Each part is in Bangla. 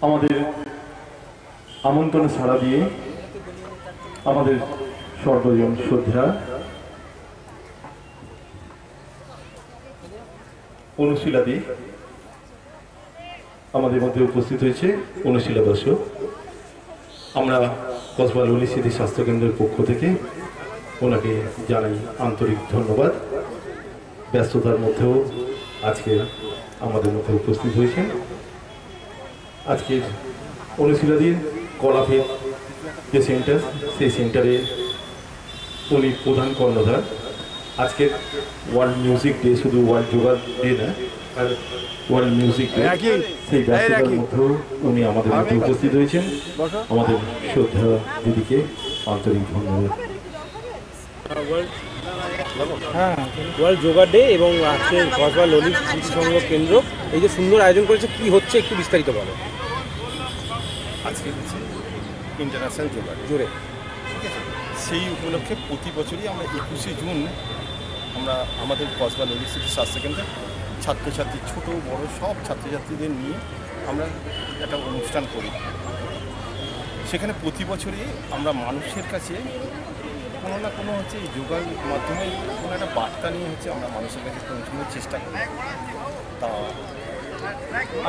আমাদের আমন্ত্রণে সাড়া দিয়ে আমাদের সর্বজন শ্রদ্ধা অনুশীলাদি আমাদের মধ্যে উপস্থিত হয়েছে। অনুশীলা দর্শক, আমরা কসবা ললিত স্মৃতি স্বাস্থ্যকেন্দ্রের পক্ষ থেকে ওনাকে জানাই আন্তরিক ধন্যবাদ। ব্যস্ততার মধ্যেও আজকে আমাদের মধ্যে উপস্থিত হয়েছেন। আজকের অনুশীলাদির কলাভেদ যে সেন্টার, সেই সেন্টারে উনি প্রধান কর্ণধার। আজকের ওয়ার্ল্ড মিউজিক ডে, শুধু ওয়ার্ল্ড যোগা ডে না, আর ওয়ার্ল্ড মিউজিক ডে, সেই ব্যস্ততার মধ্যেও উনি আমাদের মধ্যে উপস্থিত হয়েছেন। আমাদের শ্রদ্ধা দিদিকে আন্তরিক ধন্যবাদ। ওয়ার্ল্ড যোগা ডে এবং আজকে কসবা ললিত স্মৃতি সংগ্রহ কেন্দ্র এই যে সুন্দর আয়োজন করেছে, কি হচ্ছে একটু বিস্তারিত বলো। আজকে হচ্ছে ইন্টারন্যাশনাল যোগা জোরে, সেই উপলক্ষে প্রতি বছরই আমরা 21শে জুন আমরা আমাদের কসবা ললিত স্মৃতি স্বাস্থ্যকেন্দ্রে ছাত্রছাত্রী, ছোট বড় সব ছাত্রছাত্রীদের নিয়ে আমরা একটা অনুষ্ঠান করি। সেখানে প্রতি বছরই আমরা মানুষের কাছে কোনো না কোনো হচ্ছে এই যোগার মাধ্যমে কোনো একটা বার্তা নিয়ে হচ্ছে আমরা মানুষের কাছে পৌঁছানোর চেষ্টা করি। তা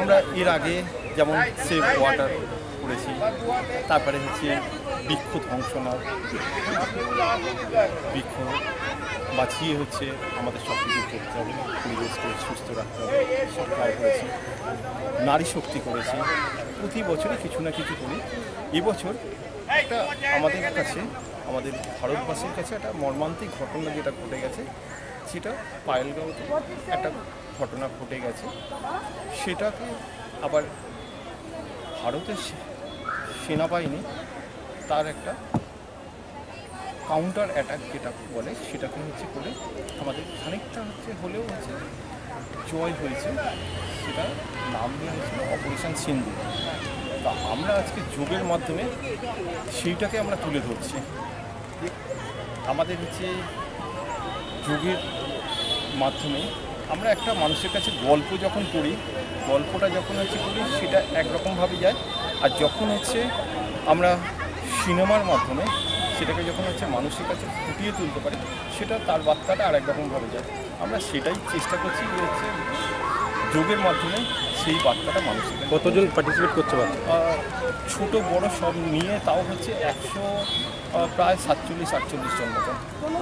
আমরা এর আগে যেমন সেভ ওয়াটার করেছি, তারপরে হচ্ছে বৃক্ষ ধ্বংস না, বৃক্ষ বাঁচিয়ে হচ্ছে আমাদের সব কিছু করতে হবে, পরিবেশকে সুস্থ রাখতে হবে, সব কাজ করেছি। নারী শক্তি করেছি, প্রতি বছরই কিছু না কিছু করি। এবছর একটা আমাদের কাছে, আমাদের ভারতবাসীর কাছে একটা মর্মান্তিক ঘটনা যেটা ঘটে গেছে, সেটা পায়েলগাঁওতে একটা ঘটনা ঘটে গেছে। সেটাকে আবার ভারতের সেনাবাহিনী তার একটা কাউন্টার অ্যাটাক যেটা বলে, সেটাকে হচ্ছে করে আমাদের খানিকটা হচ্ছে হলেও হচ্ছে জয় হয়েছে। সেটা নাম দেওয়া হয়েছিল অপারেশন সিন্ধু। তা আমরা আজকে যোগের মাধ্যমে সেইটাকে আমরা তুলে ধরছি। আমাদের হচ্ছে যোগের মাধ্যমে আমরা একটা মানুষের কাছে গল্প যখন করি, গল্পটা যখন হচ্ছে করি সেটা একরকমভাবে যায়, আর যখন হচ্ছে আমরা সিনেমার মাধ্যমে সেটাকে যখন হচ্ছে মানুষের কাছে ফুটিয়ে তুলতে পারি, সেটা তার বার্তাটা আর একরকমভাবে যায়। আমরা সেটাই চেষ্টা করছি যে হচ্ছে যোগের মাধ্যমে সেই বার্তাটা মানুষের কাছে। কতজন পার্টিসিপেট করতে পারছে? ছোট বড় সব নিয়ে তাও হচ্ছে 100 প্রায় 47-48 জন মতো।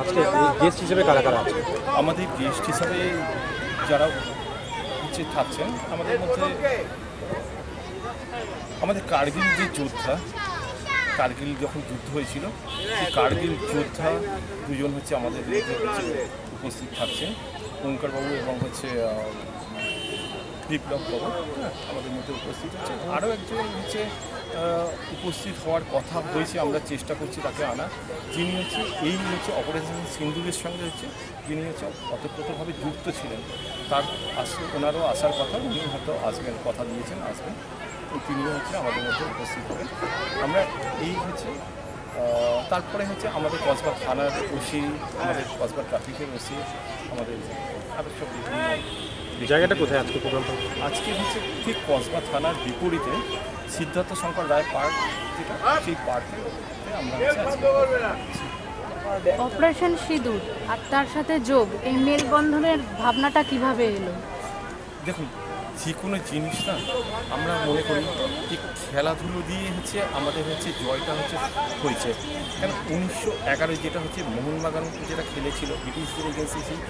আজকে গেস্ট হিসেবে কারা কারা আছে? আমাদের গেস্ট হিসাবে যারা হচ্ছে থাকছেন আমাদের মধ্যে, আমাদের কার্গিল যে যোদ্ধা, কার্গিল যখন যুদ্ধ হয়েছিল, সেই কার্গিল যোদ্ধা দুজন হচ্ছে আমাদের উপস্থিত থাকছেন, ওঙ্কারবাবু এবং হচ্ছে বিপ্লব বাবু আমাদের মধ্যে উপস্থিত হচ্ছে। আরও একজন হচ্ছে উপস্থিত হওয়ার কথা হয়েছে, আমরা চেষ্টা করছি তাকে আনা, যিনি হচ্ছে এই হচ্ছে অপারেশন সিন্দুরের সঙ্গে হচ্ছে যিনি হচ্ছে অতপ্রতভাবে যুক্ত ছিলেন। তার ওনারও আসার কথা, উনি হয়তো আসবেন, কথা দিয়েছেন আসবেন, তিনিও হচ্ছে আমাদের মধ্যে উপস্থিত হবেন। আমরা এই হচ্ছে তারপরে হচ্ছে আমাদের কসবা থানার ওসি, আমাদের কসবা ট্রাফিকের ওসি, আমাদের আরও সব জায়গাটা কোথায় আজকে প্রোগ্রামটা? আজকে হচ্ছে ঠিক কসবা থানার বিপরীতে সিদ্ধার্থ শঙ্কর রায় পার্ক, যেটা সেই পার্কে আমরা অপারেশন সিঁদুর আর তার সাথে যোগ, এই মেলবন্ধনের ভাবনাটা কিভাবে এলো? দেখুন, যে কোনো জিনিস না আমরা মনে করি যে খেলাধুলো দিয়ে হচ্ছে আমাদের হচ্ছে জয়টা হচ্ছে হয়েছে। কেন 1911 যেটা হচ্ছে মোহনবাগান যেটা খেলেছিল ব্রিটিশদের এগেন্সে, সেই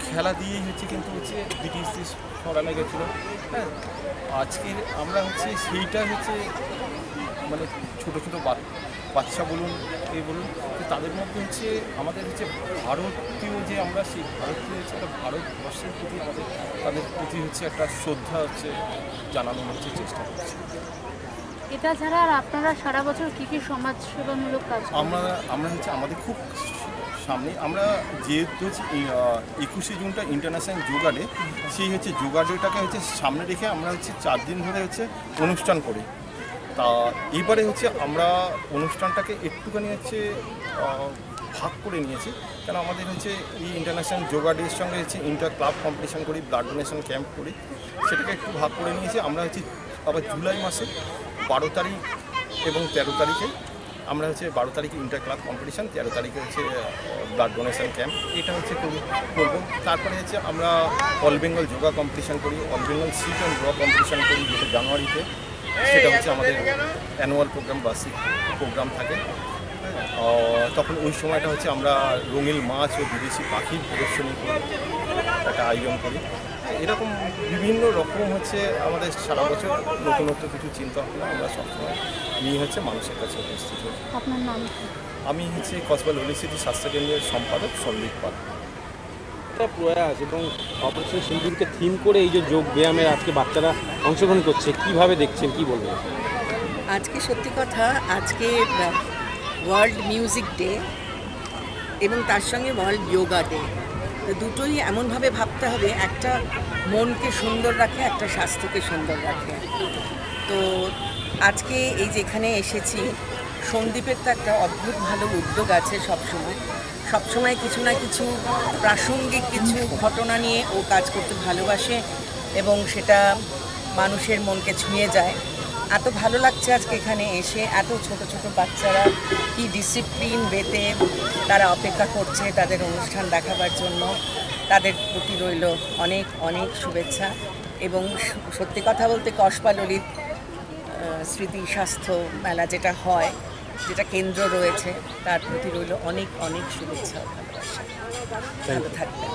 খেলা দিয়েই হচ্ছে কিন্তু হচ্ছে ব্রিটিশদের সরানো গেছিলো। হ্যাঁ, আজকের আমরা হচ্ছে সেইটা হচ্ছে মানে ছোটো ছোটো বাচ্চা বলুন, এই বলুন, তাদের মধ্যে হচ্ছে আমাদের হচ্ছে ভারতীয় যে আমরা সেই ভারতীয় হচ্ছে একটা ভারতবর্ষের প্রতি আমাদের তাদের প্রতি হচ্ছে একটা শ্রদ্ধা হচ্ছে জানানোর হচ্ছে চেষ্টা করছি। এটা ছাড়া আর আপনারা সারা বছর কী কী সমাজসেবামূলক কাজ? আমরা হচ্ছে আমাদের খুব সামনে, আমরা যেহেতু হচ্ছে 21শে জুনটা ইন্টারন্যাশনাল যোগা ডে, সেই হচ্ছে যোগা ডেটাকে হচ্ছে সামনে রেখে আমরা হচ্ছে 4 দিন ধরে হচ্ছে অনুষ্ঠান করি। তা এইবারে হচ্ছে আমরা অনুষ্ঠানটাকে একটুখানি হচ্ছে ভাগ করে নিয়েছি, কেন আমাদের হচ্ছে এই ইন্টারন্যাশনাল যোগা ডের সঙ্গে হচ্ছে ইন্টার ক্লাব কম্পিটিশন করি, ব্লাড ডোনেশন ক্যাম্প করি, সেটাকে একটু ভাগ করে নিয়েছি। আমরা হচ্ছে আবার জুলাই মাসে 12 তারিখ এবং 13 তারিখে আমরা হচ্ছে 12 তারিখে ইন্টার ক্লাব কম্পিটিশান, 13 তারিখে হচ্ছে ব্লাড ডোনেশন ক্যাম্প, এটা হচ্ছে করবো। তারপরে হচ্ছে আমরা অল বেঙ্গল যোগা কম্পিটিশান করি, all Bengal sit and draw competition করি, যেটা জানুয়ারিতে, সেটা হচ্ছে আমাদের অ্যানুয়াল প্রোগ্রাম, বার্ষিক প্রোগ্রাম থাকে। তখন ওই সময়টা হচ্ছে আমরা রঙিন মাছ ও বিদেশি পাখির প্রদর্শনী করি, একটা আয়োজন করি। এরকম বিভিন্ন রকম হচ্ছে আমাদের সারা বছর নতুনত্ব কিছু চিন্তা ভাবনা আমরা সবসময় নিয়ে হচ্ছে মানুষের কাছে উপস্থিত হই। আপনার নাম কি? আমি হচ্ছে কসবা ললিত স্মৃতি স্বাস্থ্যকেন্দ্রের সম্পাদক সন্দীপ পাল। একটা প্রয়াস এবং অপারেশন সিন্দুরকে থিম করে এই যে যোগ ব্যায়ামের আজকে বাচ্চারা অংশগ্রহণ করছে, কিভাবে দেখছেন, কি বলবেন? আজকে সত্যি কথা, আজকে ওয়ার্ল্ড মিউজিক ডে এবং তার সঙ্গে ওয়ার্ল্ড যোগা ডে, দুটোই এমনভাবে ভাবতে হবে, একটা মনকে সুন্দর রাখে, একটা স্বাস্থ্যকে সুন্দর রাখে। তো আজকে এই যেখানে এসেছি, সন্দীপের তো একটা অদ্ভুত ভালো উদ্যোগ আছে সবসময় কিছু না কিছু প্রাসঙ্গিক কিছু ঘটনা নিয়ে ও কাজ করতে ভালোবাসে এবং সেটা মানুষের মনকে ছুঁয়ে যায়। এত ভালো লাগছে আজকে এখানে এসে, এত ছোট ছোট বাচ্চারা কি ডিসিপ্লিন ওয়েতে তারা অপেক্ষা করছে তাদের অনুষ্ঠান দেখাবার জন্য। তাদের প্রতি রইল অনেক অনেক শুভেচ্ছা এবং সত্যি কথা বলতে কসবা ললিত স্মৃতি স্বাস্থ্য মেলা যেটা হয়, যেটা কেন্দ্র রয়েছে, তার প্রতি রইল অনেক অনেক শুভেচ্ছা ও ভালোবাসা। ভালো থাকবেন।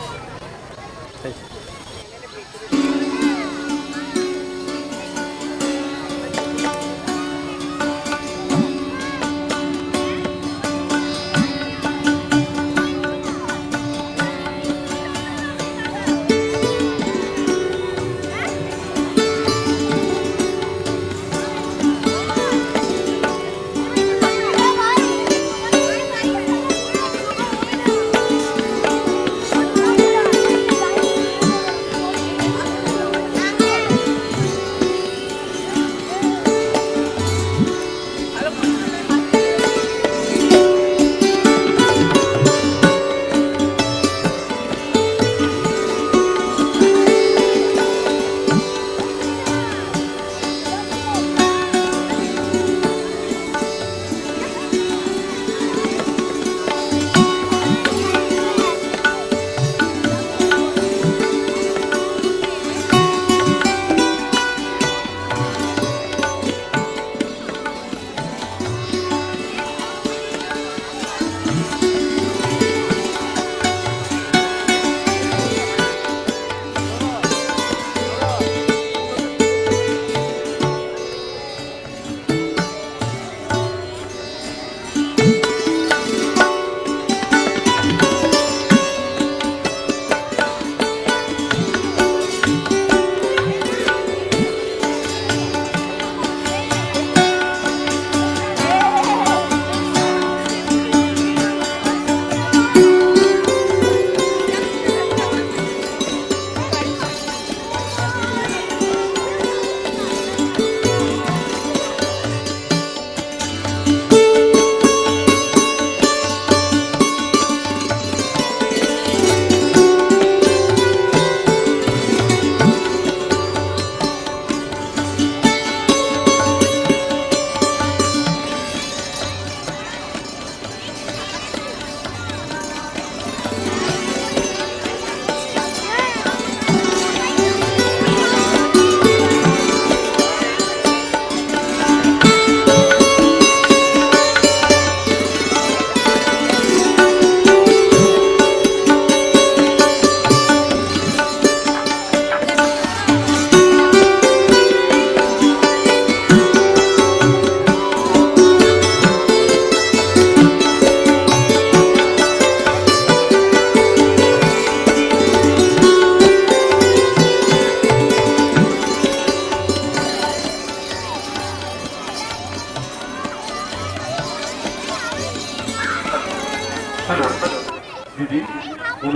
দিদি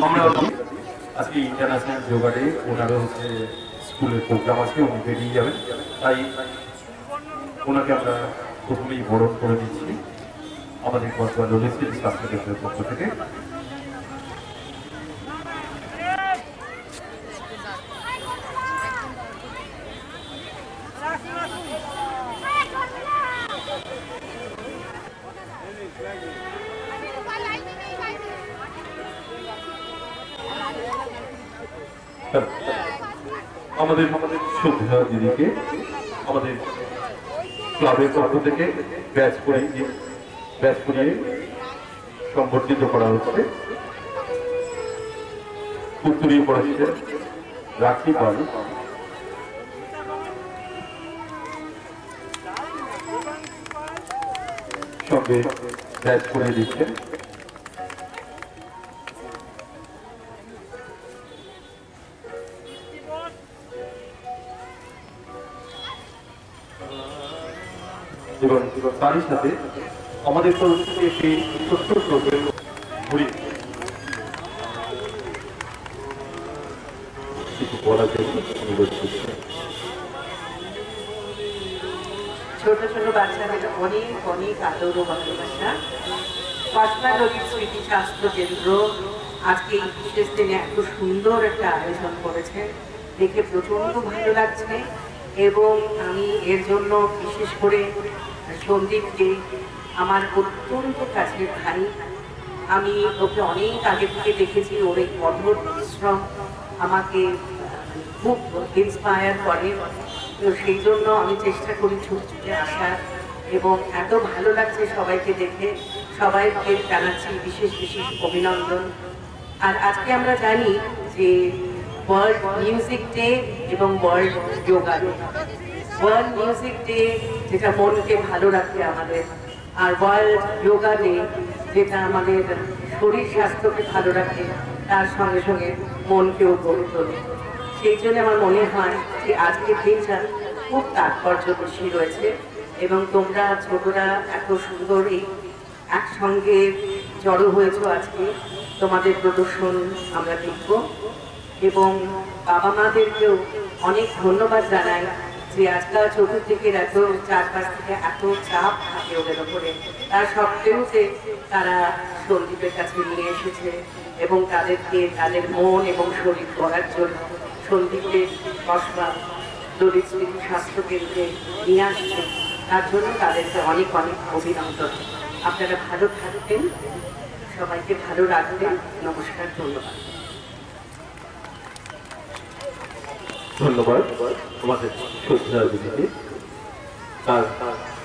আমরা আজকে ইন্টারন্যাশনাল যোগা ডে, ওনারও হচ্ছে স্কুলের প্রোগ্রাম আছে, উনি বেরিয়ে যাবেন, তাই ওনাকে আমরা প্রথমেই বরণ করে দিচ্ছি আমাদের কসবা ললিত স্মৃতি স্বাস্থ্য কেন্দ্রের পক্ষ থেকে। আমাদের শ্রদ্ধা দিদিকে আমাদের ক্লাবের পক্ষ থেকে ব্যাচ করিয়ে সংবর্ধিত করা হচ্ছে। উত্তরীয় পড়াশোনা রাখি পাল সঙ্গে ব্যাচ করিয়ে দিচ্ছেন। এবং তারই সাথে আমাদের তরফ থেকে একটি ছোট্ট প্রোগ্রাম ঘুরি কিছু বলার জন্য অনুরোধ করছি। ছোট ছোট বাচ্চাদের অনেক অনেক আদর ও ভালোবাসা। কসবা নদীর স্মৃতি স্বাস্থ্য কেন্দ্র আজকে এই বিশেষ দিনে এত সুন্দর একটা আয়োজন করেছে, দেখে প্রচন্ড ভালো লাগছে। এবং আমি এর জন্য বিশেষ করে সন্দীপকে, আমার অত্যন্ত কাছের ভাই, আমি ওকে অনেক আগে থেকে দেখেছি। ওর এই কঠোর পরিশ্রম আমাকে খুব ইন্সপায়ার করে। তো সেই জন্য আমি চেষ্টা করি ছুটে ছুটে আসার, এবং এত ভালো লাগছে সবাইকে দেখে। সবাইকে জানাচ্ছি বিশেষ বিশেষ অভিনন্দন। আর আজকে আমরা জানি যে ওয়ার্ল্ড মিউজিক ডে এবং world yoga day. World music day যেটা মনকে ভালো রাখে আমাদের, আর ওয়ার্ল্ড যোগা ডে যেটা আমাদের শরীর স্বাস্থ্যকে ভালো রাখে, তার সঙ্গে সঙ্গে মনকেও গড়ে তোলে। সেই জন্য আমার মনে হয় যে আজকের দিনটা খুব তাৎপর্য বেশি রয়েছে। এবং তোমরা ছোটরা এত সুন্দর এই একসঙ্গে জড়ো হয়েছ আজকে, তোমাদের প্রদর্শন আমরা দেখব। এবং বাবা মাদেরকেও অনেক ধন্যবাদ জানাই যে আজকাল চতুর্দিকের এত চারপাশ থেকে এত চাপ থাকে ওদের ওপরে, তার সত্ত্বেও যে তারা সন্দীপের কাছে নিয়ে এসেছে এবং তাদেরকে তাদের মন এবং শরীর গড়ার জন্য সন্দীপের কসবা ললিত স্মৃতি স্বাস্থ্য কেন্দ্রে নিয়ে আসছে, তার জন্য তাদেরকে অনেক অনেক অভিনন্দন। আপনারা ভালো থাকবেন, সবাইকে ভালো রাখবেন। নমস্কার, ধন্যবাদ। ধন্যবাদ আমাদের শ্রদ্ধা দিদিকে তার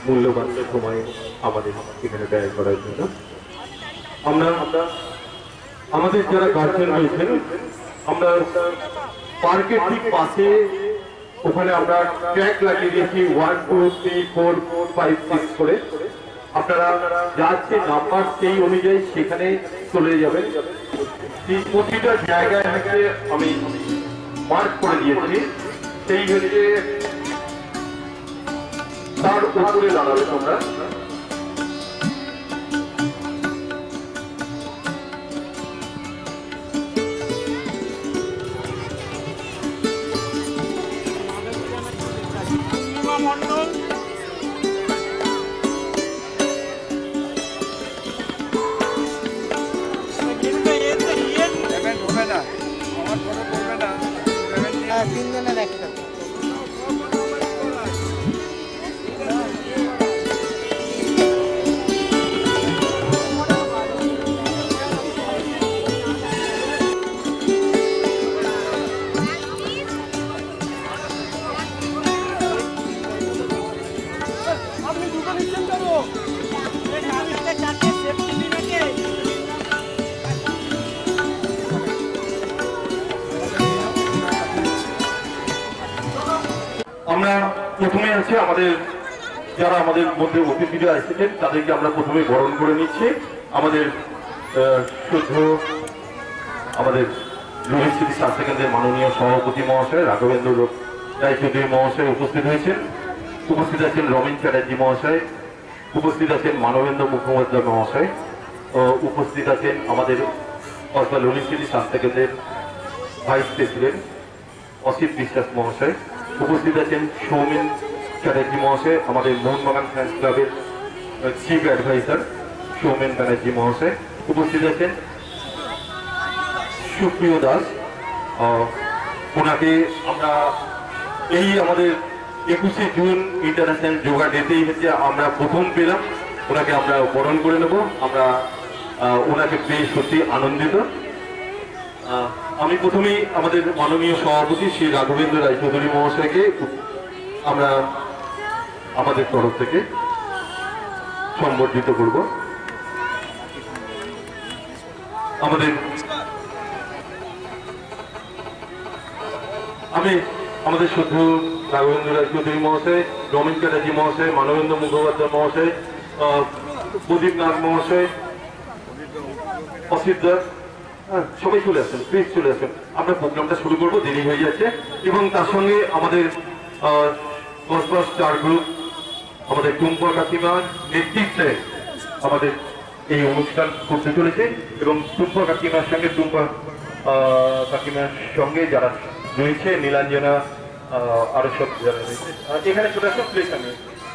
মূল্যবান সময় আমাদের এখানে ব্যয় করার জন্য। আমরা আমাদের যারা গার্জেন রয়েছেন, আমরা পার্কের ঠিক পাশে ওখানে আমরা ট্র্যাক লাগিয়ে দিয়েছি 1 2 3 4 5 6 করে। আপনারা যাচ্ছে নাম্বার সেই অনুযায়ী সেখানে চলে যাবেন। প্রতিটা জায়গায় হচ্ছে আমি মার্ক করে দিয়েছি, সেই হচ্ছে তার উপরে দাঁড়াবে তোমরা। তিনজনের একসাথে। আমরা প্রথমে আছে আমাদের যারা আমাদের মধ্যে অতিথিরা এসেছেন তাদেরকে আমরা প্রথমে বরণ করে নিচ্ছি। আমাদের শুদ্ধ আমাদের ললিত স্মৃতি স্বাস্থ্য কেন্দ্রের মাননীয় সভাপতি মহাশয় রাঘবেন্দ্র রায়চৌধুরী মহাশয় উপস্থিত হয়েছেন। উপস্থিত আছেন রমেন চ্যাটার্জি মহাশয়, উপস্থিত আছেন মানবেন্দ্র মুখোপাধ্যায় মহাশয়, উপস্থিত আছেন আমাদের কসবা ললিত স্মৃতি স্বাস্থ্য কেন্দ্রের ভাইস প্রেসিডেন্ট অসিত বিশ্বাস মহাশয়, উপস্থিত আছেন সৌমেন চ্যাটার্জি মহাশয়, আমাদের মোহনবাগান ফ্যান্স ক্লাবের চিফ অ্যাডভাইজার সৌমেন ব্যানার্জি মহাশয়, উপস্থিত আছেন সুপ্রিয় দাস। ওনাকে আমরা এই আমাদের 21শে জুন ইন্টারন্যাশনাল যোগা ডেতেই হচ্ছে আমরা প্রথম পেলাম, ওনাকে আমরা বরণ করে নেব। আমরা ওনাকে পেয়ে সত্যি আনন্দিত। আমি প্রথমেই আমাদের মাননীয় সভাপতি শ্রী রাঘবেন্দ্র রায়চৌধুরী মহাশয়কে আমরা আমাদের তরফ থেকে সম্বর্ধিত করব। আমাদের শ্রদ্ধেয় রাঘবেন্দ্র রায়চৌধুরী মহাশয়, রমেন চ্যাটার্জি মহাশয়, মানবেন্দ্র মুখোপাধ্যায় মহাশয়, প্রদীপ নাগ মহাশয়, অসিত দাস, সবাই চলে আসেন, প্লিজ চলে আসেন। আমরা প্রোগ্রামটা শুরু করবো, দেরি হয়ে যাচ্ছে। এবং তার সঙ্গে আমাদের কসবা স্টার গ্রুপ, আমাদের টুম্পা কাকিমার নেতৃত্বে আমাদের এই অনুষ্ঠান করতে চলেছে। এবং টুম্পা কাকিমার সঙ্গে যারা রয়েছে, নীলাঞ্জনা, আরো সব যারা রয়েছে এখানে চলে আসেন, প্লিজ। আমি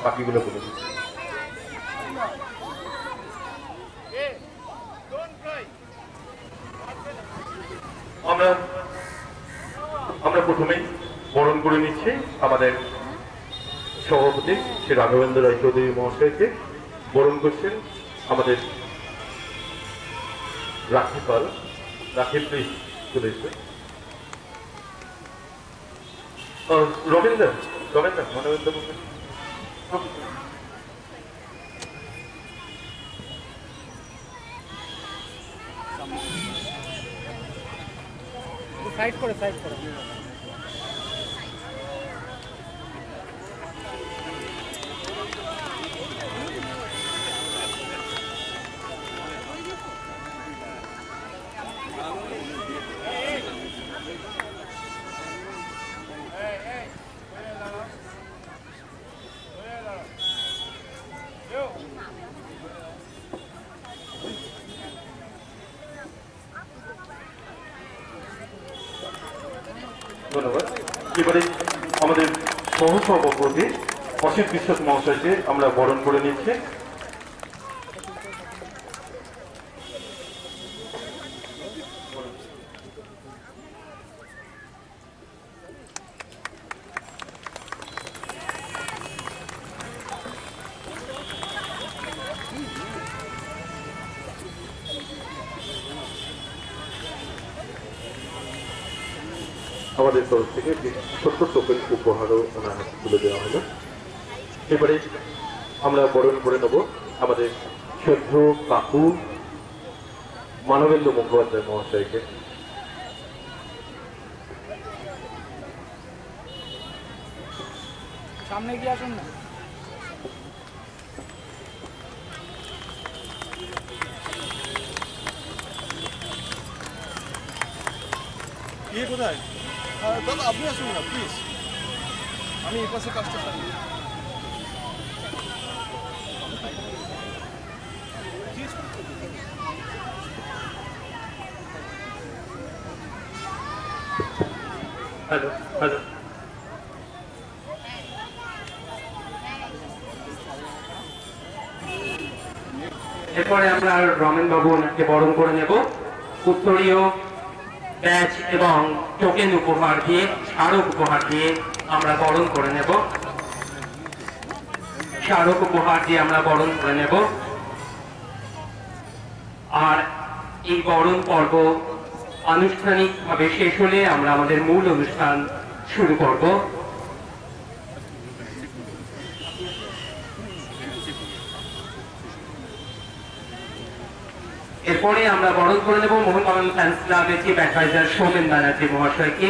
বাকিগুলো বলে দিচ্ছি। আমরা প্রথমেই বরণ করে নিচ্ছি আমাদের সভাপতি শ্রী রাঘবেন্দ্র রায়চৌধুরী মহাশয়কে। বরণ করছেন আমাদের রাখি পাল। রাখি প্লিজ চলে এসে। রবীন্দ্র মানবেন্দ্র সাইড করে ধন্যবাদ। এবারে আমাদের সহসভাপতি অসিত বিশ্বাস মহাশয়কে আমরা বরণ করে নিচ্ছি। আমাদের তরফ থেকে ছোট্ট টোকেন উপহারও ওনার হাতে তুলে দেওয়া হলো। এবারে আমরা বরণ করে নেব আমাদের শ্রদ্ধেয় কাকু মানবেন্দ্র মুখোপাধ্যায় মহাশয়কে। সামনে গিয়ে আসুন না। কোথায় দাদা, আপনি আসুন না প্লিজ, আমি এই পাশে কাজটা সারি। Hello hello. এরপরে আমরা রমেন বাবু ওনাকে বরণ করে নেব। উত্তরীয় ব্যাচ এবং টোকেন উপহার দিয়ে, স্মারক উপহার দিয়ে আমরা বরণ করে নেব। স্মারক উপহার দিয়ে আমরা বরণ করে নেব। আর এই বরণ পর্ব আনুষ্ঠানিকভাবে শেষ হলে আমরা আমাদের মূল অনুষ্ঠান শুরু করব। এরপরে আমরা বরণ করে নেব মোহনবাগান ফ্যান্স ক্লাবের চিফ অ্যাডভাইজার সৌমেন ব্যানার্জি মহাশয়কে।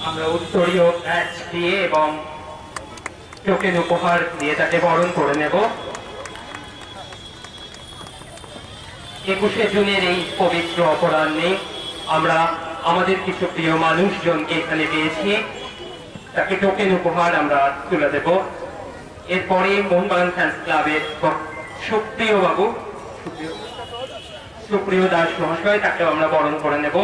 আমরা উত্তরীয় ব্যাচ দিয়ে এবং টোকেন উপহার দিয়ে তাকে বরণ করে নেব। 21শে জুনের এই পবিত্র অপরাহ্নে আমরা আমাদের কিছু প্রিয় মানুষজনকে এখানে পেয়েছি, তাকে টোকেন উপহার আমরা তুলে দেব। এরপরে মোহনবাগান ফ্যান্স ক্লাবের সুপ্রিয় দাস মহাশয়, তাকে আমরা বরণ করে নেব।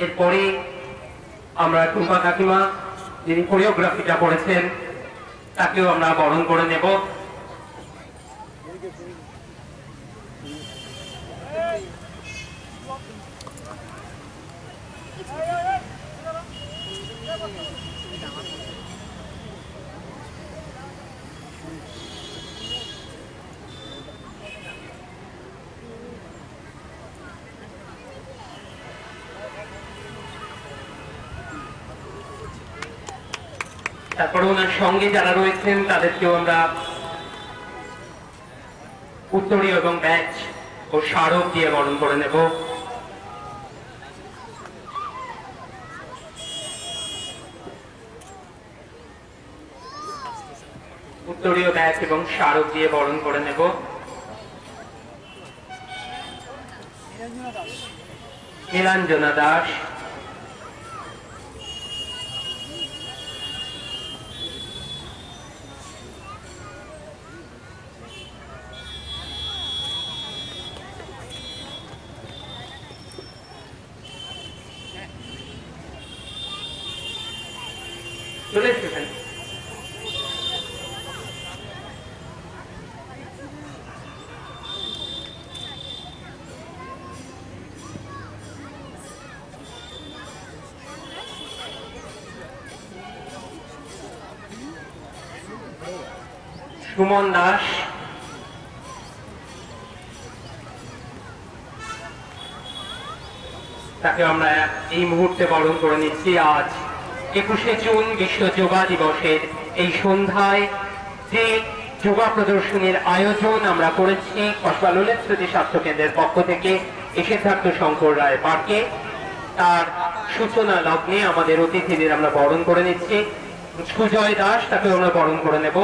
এরপরে আমরা টুম্পা কাকিমা যিনি কোরিওগ্রাফিটা করেছেন তাকেও আমরা বরণ করে নেব। তারপরে ওনার সঙ্গে যারা রয়েছেন তাদেরকেও আমরা উত্তরীয় এবং ব্যাচ ও স্মারক দিয়ে বরণ করে নেব। উত্তরীয় ব্যাচ এবং স্মারক দিয়ে বরণ করে নেব। নীলাঞ্জনা দাস, চলে এসেছেন। সুমন দাস, তাকে আমরা এই মুহূর্তে বরণ করে নিচ্ছি। আজ 21শে জুন বিশ্ব যোগা দিবসের এই সন্ধ্যায় যে যোগা প্রদর্শনীর আয়োজন আমরা করেছি কসবা ললিত স্মৃতি স্বাস্থ্য কেন্দ্রের পক্ষ থেকে সিদ্ধার্থ শঙ্কর রায় পার্কে, তার সূচনা লগ্নে আমাদের অতিথিদের আমরা বরণ করে নিচ্ছি। সুজয় দাস, তাকে আমরা বরণ করে নেব।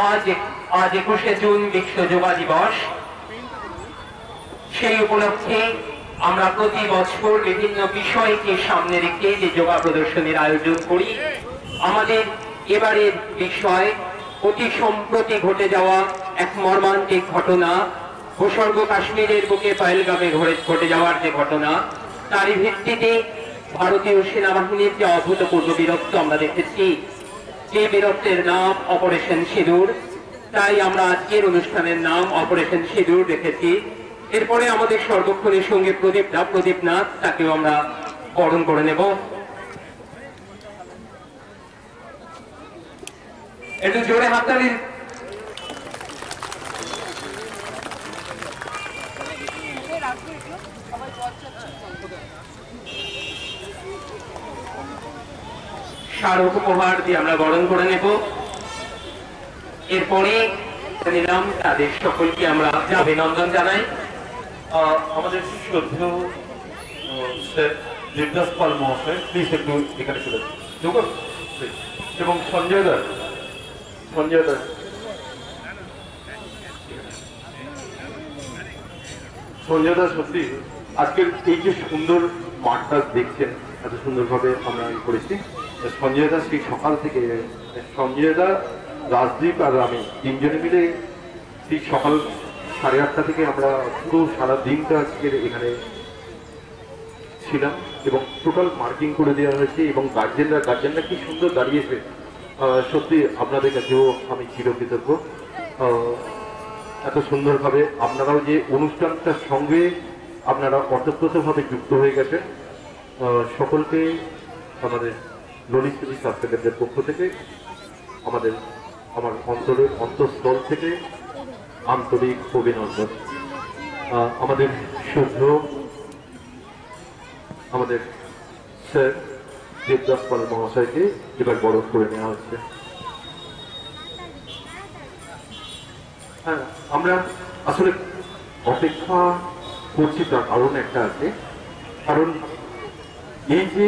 আজ 21শে জুন বিশ্ব যোগা দিবস, সেই উপলক্ষে আমরা প্রতি বছর বিভিন্ন বিষয়কে সামনে রেখে যে যোগা প্রদর্শনীর আয়োজন করি। আমাদের এবারের বিষয় অতি সম্প্রতি ঘটে যাওয়া এক মর্মান্তিক ঘটনা, ভূস্বর্গ কাশ্মীরের বুকে পহেলগামে ঘটে যাওয়ার যে ঘটনা, তারই ভিত্তিতে ভারতীয় সেনাবাহিনীর যে অভূতপূর্ব বীরত্ব আমরা দেখেছি, যে বীরত্বের নাম অপারেশন সিঁদুর, তাই আমরা আজকের অনুষ্ঠানের নাম অপারেশন সিঁদুর রেখেছি। এরপরে আমাদের সর্বক্ষণের সঙ্গে প্রদীপ নাথ, তাকেও আমরা বরণ করে নেব। একটু জোরে হাততালি। স্মারক উপহার দিয়ে আমরা বরণ করে নেব। এরপরে নিলাম তাদের সকলকে আমরা অভিনন্দন জানাই। আমাদের শ্রদ্ধেয় স্যার দেবদাস পাল মহাশয়, প্লিজ একটু এখানে চলে আসুন। এবং সঞ্জয় দাস সত্যি আজকের এই যে সুন্দর মাঠটা দেখছেন, এত সুন্দরভাবে আমরা করেছি। সঞ্জয় দাস সেই সকাল থেকে, সঞ্জয় দা, রাজদীপ আর আমি তিনজনে মিলে সেই সকাল 8:30 থেকে আমরা পুরো সারা দিনটা আজকের এখানে ছিলাম এবং টোটাল মার্কিং করে দেওয়া হয়েছে। এবং গার্জেনরা কি সুন্দর দাঁড়িয়েছে, সত্যি আপনাদের কাছেও আমি চিরকৃতজ্ঞ। এত সুন্দরভাবে আপনারাও যে অনুষ্ঠানটার সঙ্গে আপনারা অতপ্রতভাবে যুক্ত হয়ে গেছেন। সকলকে আমাদের ললিত স্মৃতি স্বাস্থ্য কেন্দ্রের পক্ষ থেকে আমার অন্তঃস্থল থেকে আন্তরিক অভিনন্দন। আমাদের শুদ্ধ আমাদের স্যার দেবদাস পাল মহাশয়কে এবার বরণ করে নেওয়া হচ্ছে। হ্যাঁ, আমরা আসলে অপেক্ষা করছি, তার কারণ একটা আছে। কারণ এই যে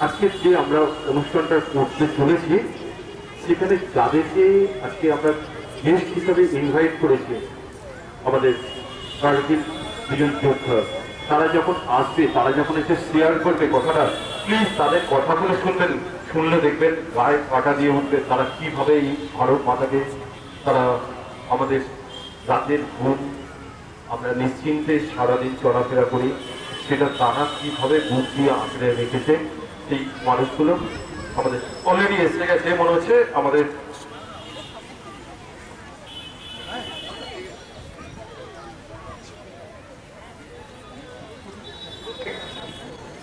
আজকে যে আমরা অনুষ্ঠানটা করতে চলেছি, সেখানে যাদেরকে আজকে আমরা গেস্ট হিসাবে ইনভাইট করেছি, আমাদের কার্গিল দুজন যোদ্ধা, তারা যখন আসবে, তারা যখন এসে শেয়ার করবে কথাটা, প্লিজ তাদের কথাগুলো শুনবেন। শুনলে দেখবেন গায়ে কাটা দিয়ে উঠবে তারা কিভাবে এই ভারত মাতাকে তারা আমাদের রাতের ঘুম আমরা নিশ্চিন্তে সারাদিন চলাফেরা করি সেটা তারা কিভাবে বুক দিয়ে আঁকড়ে রেখেছে সেই মানুষগুলো আমাদের অলরেডি এসে গেছে মনে হচ্ছে আমাদের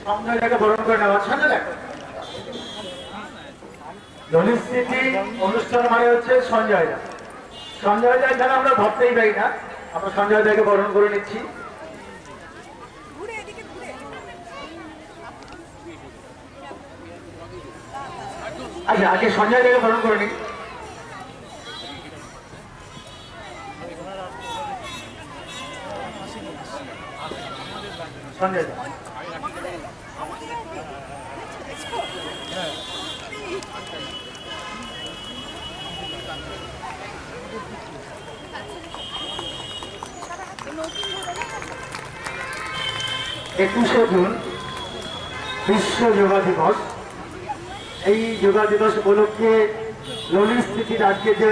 সঞ্জয় দাকে বরণ করে নেওয়া সঞ্জয় দা ললিত স্মৃতি অনুষ্ঠান মানে হচ্ছে সঞ্জয় দা। সঞ্জয় দা এখানে আমরা ভাবতেই পারি না, আমরা সঞ্জয় দাকে বরণ করে নিচ্ছি। আচ্ছা আগে সঞ্জয় দাকে বরণ করে নিই। সঞ্জয় দা একুশে জুন বিশ্ব যোগা দিবস। এই যোগা দিবস উপলক্ষে ললিত স্মৃতির আজকে যে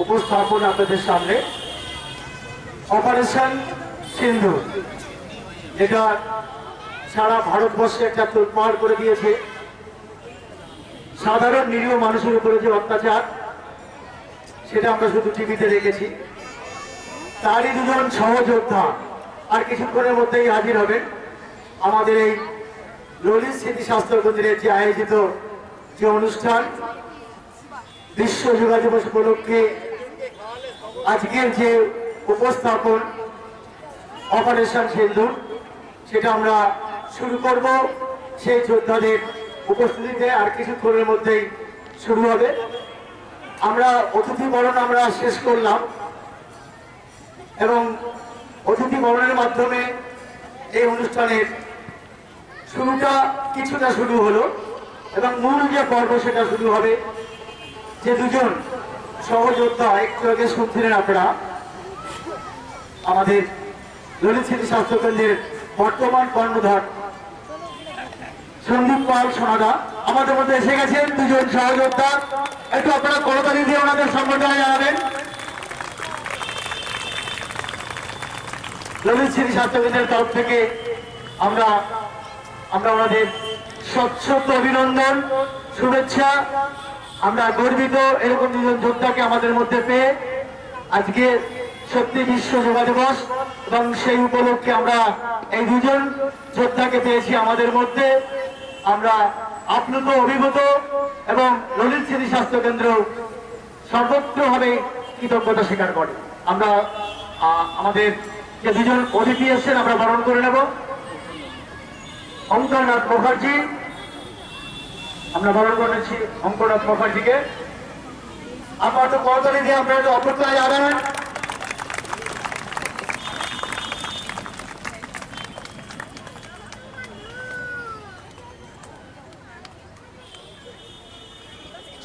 উপস্থাপন আপনাদের সামনে অপারেশন সিন্ধু, যেটা সারা ভারতবর্ষে একটা তোলপাড় করে দিয়েছে। সাধারণ নিরীহ মানুষের উপরে যে অত্যাচার সেটা আমরা শুধু টিভিতে দেখেছি। তারই দুজন সহযোদ্ধা আর কিছুক্ষণের মধ্যেই হাজির হবেন আমাদের এই ললিত স্মৃতি স্বাস্থ্য কেন্দ্রের যে আয়োজিত যে অনুষ্ঠান বিশ্ব যোগা দিবস উপলক্ষে আজকের যে উপস্থাপন অপারেশন সিন্ধু সেটা আমরা শুরু করব। সেই যোদ্ধাদের উপস্থিতিতে আর কিছুক্ষণের মধ্যেই শুরু হবে। আমরা অতিথি বরণ আমরা শেষ করলাম এবং অতিথি বরণের মাধ্যমে এই অনুষ্ঠানের শুরুটা কিছুটা শুরু হলো এবং মূল যে পর্ব সেটা শুরু হবে। যে দুজন সহযোদ্ধা একটু আগে শুনছিলেন আপনারা, আমাদের ললিত স্মৃতি স্বাস্থ্য কেন্দ্রের বর্তমান কর্ণধার সন্দীপ পাল সোনাদা আমাদের মধ্যে এসে গেছেন। দুজন সহযোদ্ধা, একটু আপনারা করতালি দিয়ে ওনাদের সম্বর্ধনা জানাবেন। ললিত স্মৃতি স্বাস্থ্য কেন্দ্রের তরফ থেকে আমরা ওনাদের সচ্ছল অভিনন্দন, শুভেচ্ছা। আমরা গর্বিত এরকম দুজন যোদ্ধাকে আমাদের মধ্যে পেয়ে। আজকে সত্যি বিশ্ব যোগা দিবস এবং সেই উপলক্ষে আমরা এই দুজন যোদ্ধাকে পেয়েছি আমাদের মধ্যে। আমরা আপ্লুত, অভিভূত এবং ললিত স্মৃতি স্বাস্থ্য কেন্দ্র সর্বত্রভাবে কৃতজ্ঞতা স্বীকার করে। আমরা আমাদের যে দুজন অতিথি এসেছেন আমরা বরণ করে নেব। অঙ্কনাথ মুখার্জি, আমরা বরণ করে নিচ্ছি অঙ্কনাথ মুখার্জিকে। আপাতত করতালি দিয়ে আপনারা একটু অপেক্ষায় যাবেন।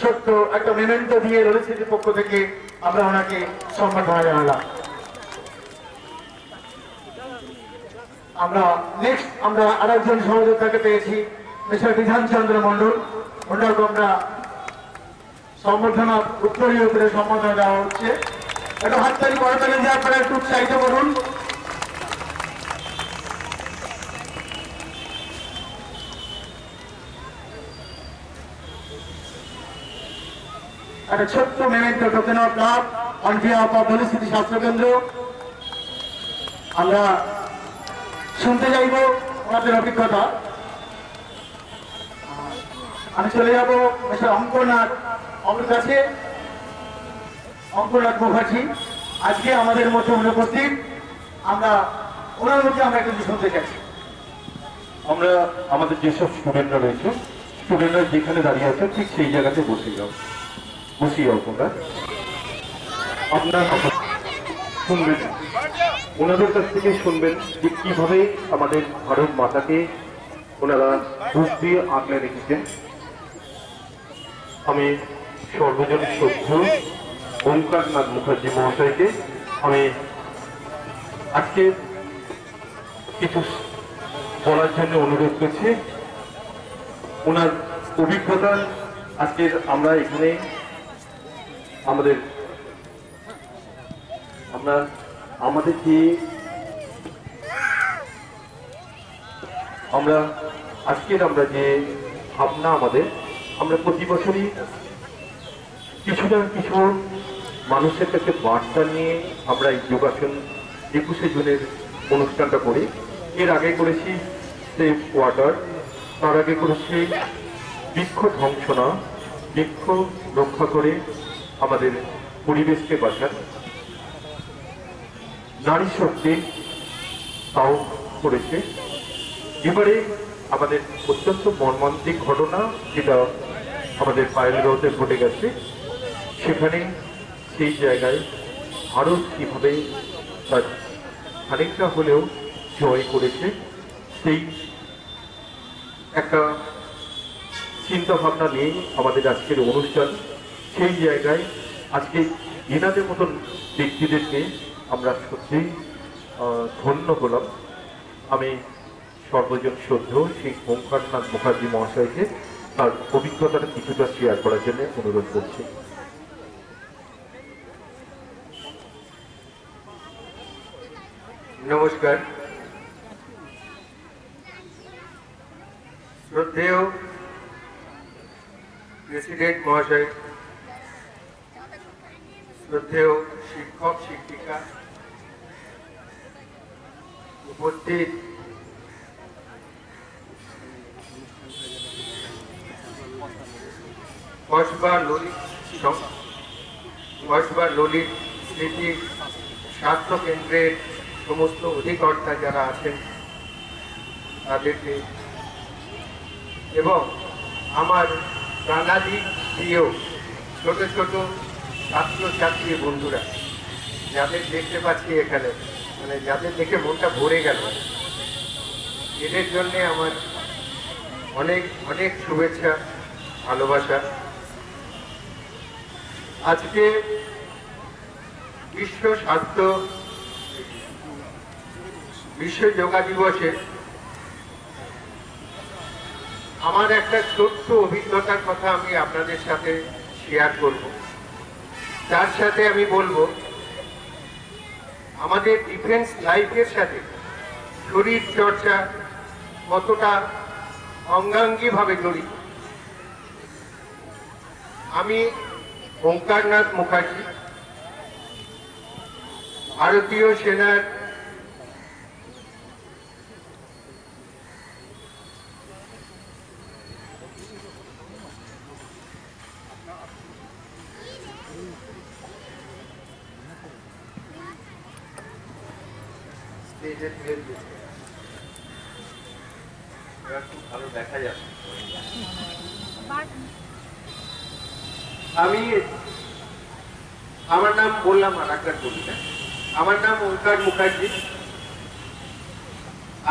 ছোট্ট একটা মেমেন্টো দিয়ে ললিত স্মৃতির পক্ষ থেকে আমরা ওনাকে সম্মাননা জানালাম। আমরা নেক্সট আমরা আরেকজন সহযোদ্ধাকে পেয়েছি, মিস্টার বিধানচন্দ্র মন্ডল। ওনাকে আমরা সম্বর্ধনা উত্তরীয় করে সম্বর্ধনা দেওয়া হচ্ছে। একটা হাততালি করতালি দিয়ে আপনারা একটু উৎসাহিত করুন। একটা ছোট্ট memento token of love on behalf of Lalit স্মৃতি স্বাস্থ্য কেন্দ্র। আমরা শুনতে চাইব ওনাদের অভিজ্ঞতা। আমি চলে যাব মিস্টার অঙ্কনাথ আমার কাছে। অঙ্কনাথ মুখার্জি আজকে আমাদের মধ্যে অনুপস্থিত। আমরা ওনার মধ্যে আমরা কিন্তু শুনতে চাইছি। আমরা আমাদের যেসব স্টুডেন্টরা রয়েছে, স্টুডেন্টরা যেখানে দাঁড়িয়ে আছে ঠিক সেই জায়গাতে বসিয়ে যাও তোমরা। আপনারা শুনবেন, ওনাদের কাছ থেকে শুনবেন যে কিভাবে আমাদের ভারত মাতাকে ওনারা বুক দিয়ে আঁকড়ে রেখেছেন। আমি সর্বজন শ্রদ্ধেয় ওঙ্কারনাথ মুখার্জি মহাশয়কে আমি আজকে কিছু বলার জন্য অনুরোধ করছি। ওনার অভিজ্ঞতা আজকে আমরা এখানে আমাদের যে আমরা যে ভাবনা আমরা প্রতি বছরই কিছু না কিছু মানুষের কাছে বার্তা নিয়ে আমরা এই যোগাসন 21শে জুনের অনুষ্ঠানটা করি। এর আগে করেছি সেভ ওয়াটার, তার আগে করেছি বৃক্ষ ধ্বংস না, বৃক্ষ রক্ষা করে আমাদের পরিবেশকে বাঁচান, নারী শক্তি তাও করেছে। এবারে আমাদের অত্যন্ত মর্মান্তিক ঘটনা যেটা আমাদের পায়েলগাঁওতে ঘটে গেছে, সেখানে সেই জায়গায় ভারত কীভাবে তার খানিকটা হলেও জয় করেছে, সেই একটা চিন্তা ভাবনা নিয়েই আমাদের আজকের অনুষ্ঠান। সেই জায়গায় আজকে এনাদের মতন ব্যক্তিদেরকে আমরা সত্যিই ধন্য হলাম। আমি সর্বজন শ্রদ্ধেয় সেই ওঙ্কারনাথ মুখার্জি মহাশয়কে তার অভিজ্ঞতাটা কিছুটা শেয়ার করার জন্য অনুরোধ করছি। নমস্কার। শ্রদ্ধেয় প্রেসিডেন্ট মহাশয়, শ্রদ্ধেয় শিক্ষক শিক্ষিকা, উপস্থিত কসবা ললিত স্মৃতি স্বাস্থ্য কেন্দ্রের সমস্ত অধিকর্তা যারা আছেন তাদেরকে, এবং আমার প্রাণাদি প্রিয় ছোট ছোট ছাত্রছাত্রী বন্ধুরা যাদের দেখতে পাচ্ছি এখানে, মানে যাদের দেখে মনটা ভরে গেল, এদের জন্যে আমার অনেক অনেক শুভেচ্ছা, ভালোবাসা। আজকে বিশ্ব যোগা দিবসে আমার একটা ছোট্ট অভিজ্ঞতার কথা আমি আপনাদের সাথে শেয়ার করব। তার সাথে আমি বলবো আমাদের ডিফেন্স লাইফের সাথে শরীর চর্চা কতটা অঙ্গাঙ্গিভাবে জড়িত। আমি ওঙ্কারনাথ মুখার্জি, ভারতীয় সেনার ভালো দেখা যাচ্ছে। আমার নাম বললাম, আর একবার বলি না, আমার নাম ওঙ্কার মুখার্জি।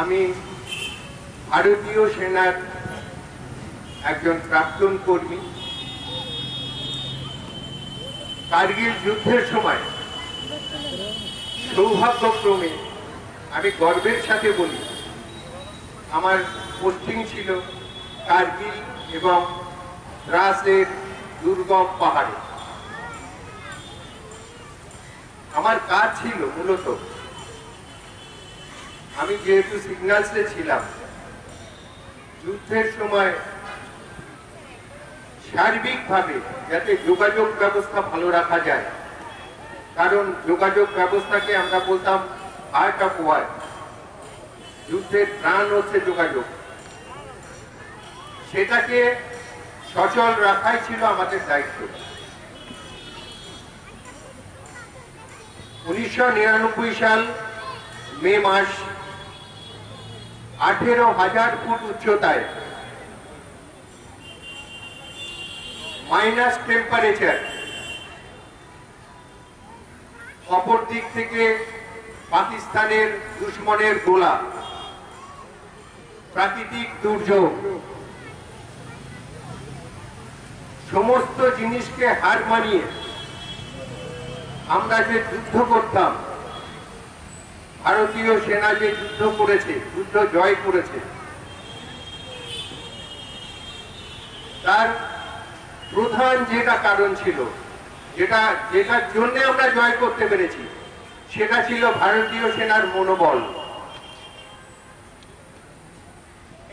আমি ভারতীয় সেনার একজন প্রাক্তন কর্মী। কার্গিল যুদ্ধের সময় সৌভাগ্যক্রমে আমি গর্বের সাথে বলি আমার পোস্টিং ছিল কার্গিল এবং দ্রাসের দুর্গম পাহাড়ে। আমার কাজ ছিল মূলত, আমি যেহেতু সিগন্যালসে ছিলাম, যুদ্ধের সময় সার্বিকভাবে যাতে যোগাযোগ ব্যবস্থা ভালো রাখা যায়, কারণ যোগাযোগ ব্যবস্থাকে আমরা বলতাম হার্ট অফ ওয়ার, যুদ্ধের প্রাণ হচ্ছে যোগাযোগ, সেটাকে সচল রাখাই ছিল আমাদের দায়িত্ব। 1999 সাল মে মাস 18,000 ফুট উচ্চতায় মাইনাস টেম্পারেচার, অপর দিক থেকে পাকিস্তানের দুশ্মনের গোলা, প্রাকৃতিক দুর্যোগ, সমস্ত জিনিসকে হার মানিয়ে আমরা যে যুদ্ধ করতাম, ভারতীয় সেনা যে যুদ্ধ করেছে, যুদ্ধ জয় করেছে, তার প্রধান যেটা কারণ ছিল, যেটার জন্য আমরা জয় করতে পেরেছি, সেটা ছিল ভারতীয় সেনার মনোবল।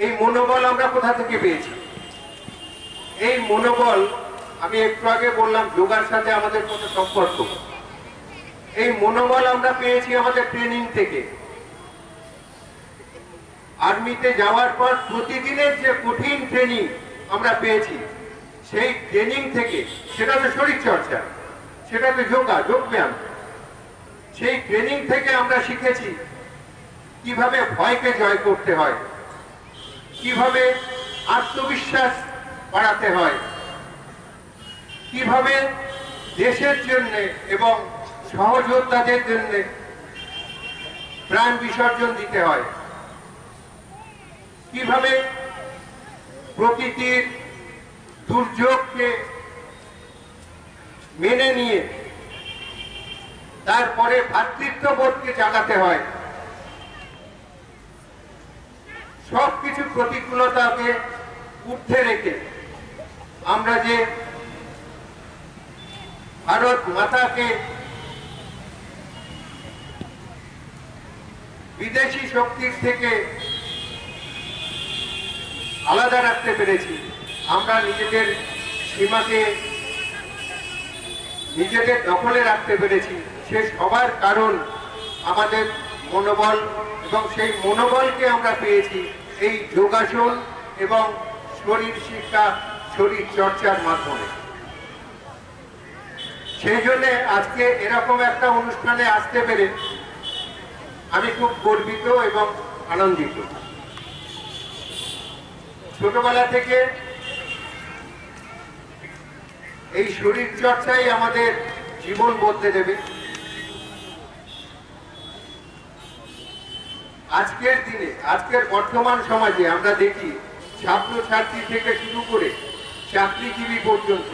এই মনোবল আমরা কোথা থেকে পেয়েছি? এই মনোবল আমি একটু আগে বললাম যোগার সাথে আমাদের কত সম্পর্ক। এই মনোবল আমরা পেয়েছি আমাদের ট্রেনিং থেকে। আর্মিতে যাওয়ার পর প্রতিদিনের যে কঠিন ট্রেনিং আমরা পেয়েছি, সেই ট্রেনিং থেকে, সেটা তো শরীর চর্চা, সেটা তো যোগব্যায়াম, সেই ট্রেনিং থেকে আমরা শিখেছি কিভাবে ভয়কে জয় করতে হয়, কিভাবে আত্মবিশ্বাস বাড়াতে হয়, কিভাবে দেশের জন্য এবং সহযোদ্ধাদের জন্য প্রাণ বিসর্জন দিতে হয়, কিভাবে প্রকৃতির দুর্যোগকে মেনে নিয়ে তারপরে ভ্রাতৃত্ববোধকে জাগাতে হয়। সবকিছু প্রতিকূলতাকে ঊর্ধ্বে রেখে আমরা যে ভারত মাতাকে বিদেশি শক্তির থেকে আলাদা রাখতে পেরেছি, আমরা নিজেদের সীমাকে নিজেদের দখলে রাখতে পেরেছি, সে সবার কারণ আমাদের মনোবল। এবং সেই মনোবলকে আমরা পেয়েছি এই যোগাসন এবং শরীর শিক্ষা, শরীর চর্চার মাধ্যমে। সেই জন্য আজকে এরকম একটা অনুষ্ঠানে আসতে পেরে আমি খুব গর্বিত এবং আনন্দিত। ছোটবেলা থেকে এই শরীর চর্চাই আমাদের জীবন বদলে দেবে। আজকের দিনে, আজকের বর্তমান সমাজে আমরা দেখি ছাত্রছাত্রী থেকে শুরু করে চাকরিজীবী পর্যন্ত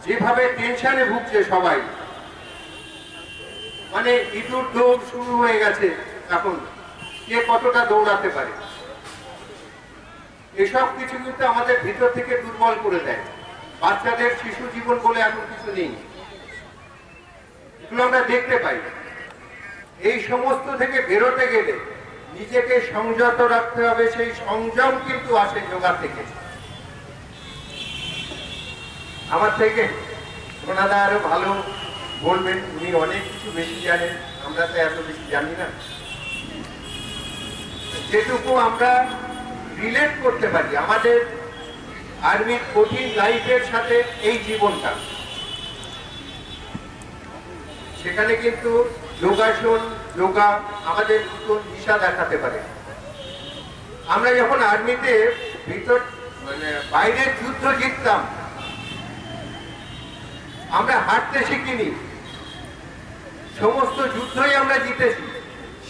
যেভাবে টেনশনে ভুগছে সবাই, মানে ইঁদুর দৌড় শুরু হয়ে গেছে। এখন কে কতটা দৌড়াতে পারে, এসব কিছু কিন্তু আমাদের ভিতর থেকে দুর্বল করে দেয়। বাচ্চাদের শিশু জীবন বলে এখন কিছু নেই, এগুলো আমরা দেখতে পাই। এই সমস্ত থেকে বেরোতে গেলে নিজেকে সংযত রাখতে হবে, সেই সংযম কিন্তু আসে যোগা থেকে। আমার থেকে ওনারা আরো ভালো বলবেন, উনি অনেক কিছু বেশি জানেন, আমরা তো এত বেশি জানি না। যেটুকু আমরা রিলেট করতে পারি আমাদের আর্মির কঠিন লাইফের সাথে এই জীবনটা, সেখানে কিন্তু যোগাসন, যোগা আমাদের নতুন দিশা দেখাতে পারে। আমরা যখন আর্মিতে ভিতর মানে বাইরের যুদ্ধ জিততাম, আমরা হাঁটতে শিখিনি, সমস্ত যুদ্ধই আমরা জিতেছি।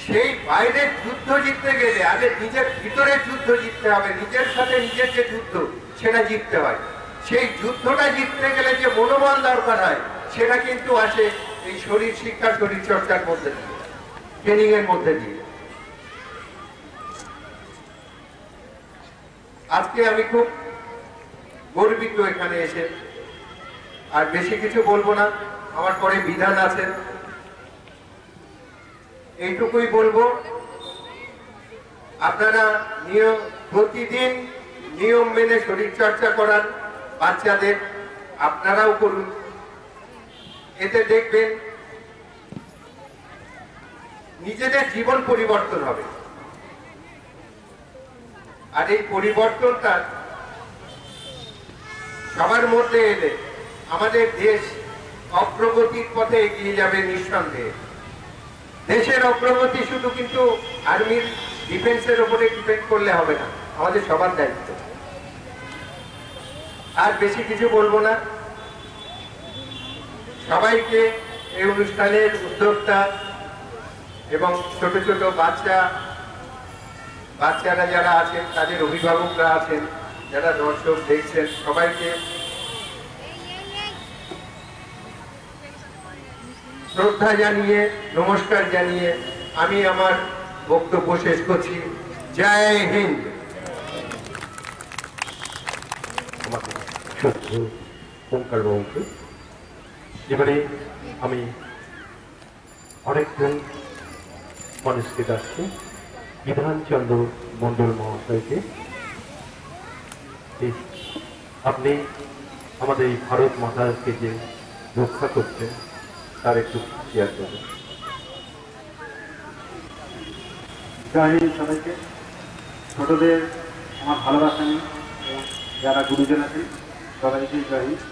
সেই বাইরের যুদ্ধ জিততে গেলে আগে নিজের ভিতরের যুদ্ধ জিততে হবে, নিজের সাথে নিজের যে যুদ্ধ সেটা জিততে হয়। সেই যুদ্ধটা জিততে গেলে যে মনোবল দরকার হয়, সেটা কিন্তু আসে এই শরীর শিক্ষা, শরীর চর্চার মধ্যে দিয়ে, ট্রেনিং এর মধ্যে দিয়ে। আজকে আমি খুব গর্বিত এখানে এসে। আর বেশি কিছু বলবো না, আমার পরে বিধান আছে, এইটুকুই বলবো। আপনারা প্রতিদিন নিয়ম মেনে শরীর চর্চা করান, বাচ্চাদের আপনারাও করুন। এতে দেখবেন নিজেদের জীবন পরিবর্তন হবে। আর এই পরিবর্তনটা সবার মধ্যে এলে আমাদের দেশ অগ্রগতির পথে এগিয়ে যাবে নিঃসন্দেহে। দেশের অগ্রগতি শুধু কিন্তু আর্মির ডিফেন্সের উপরে ডিপেন্ড করলে হবে না, আমাদের সবার দায়িত্ব। আর বেশি কিছু বলবো না। সবাইকে এই অনুষ্ঠানের উদ্যোক্তা এবং ছোট ছোট বাচ্চারা যারা আছেন, তাদের অভিভাবকরা আছেন, যারা দর্শক দেখছেন, সবাইকে শ্রদ্ধা জানিয়ে, নমস্কার জানিয়ে আমি আমার বক্তব্য শেষ করছি। জয় হিন্দ। শ্রদ্ধ ওঙ্কার বাবুকে। এবারে আমি আরেকজন মানুষকে ডাকছি, বিধানচন্দ্র মণ্ডল মহাশয়কে। আপনি আমাদের এই ভারত মাতাকে যে রক্ষা করছেন তার একটু শেয়ার করবেন। জয় হিন্দ সবাইকে। ছোটদের আমার ভালোবাসা নেই এবং যারা গুরুজন আছেন সবাইকে জয় হিন্দ।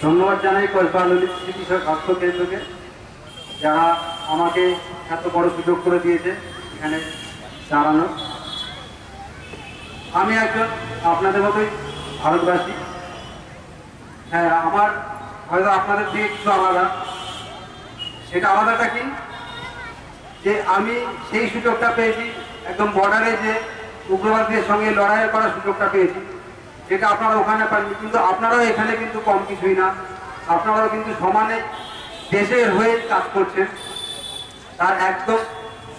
ধন্যবাদ জানাই কসবা ললিত স্মৃতি স্বাস্থ্য কেন্দ্রকে, যারা আমাকে এত বড় সুযোগ করে দিয়েছে এখানে দাঁড়ানো। আমি একজন আপনাদের মতোই ভারতবাসী। হ্যাঁ, আমার হয়তো আপনাদের থেকে একটু আলাদা। সেটা আলাদাটা কি, যে আমি সেই সুযোগটা পেয়েছি একদম বর্ডারে যে উগ্রবাদীদের সঙ্গে লড়াই করার সুযোগটা পেয়েছি, যেটা আপনারা ওখানে পাননি। কিন্তু আপনারাও এখানে কিন্তু কম কিছুই না, আপনারাও কিন্তু সমানে দেশের হয়ে কাজ করছেন। তার একদম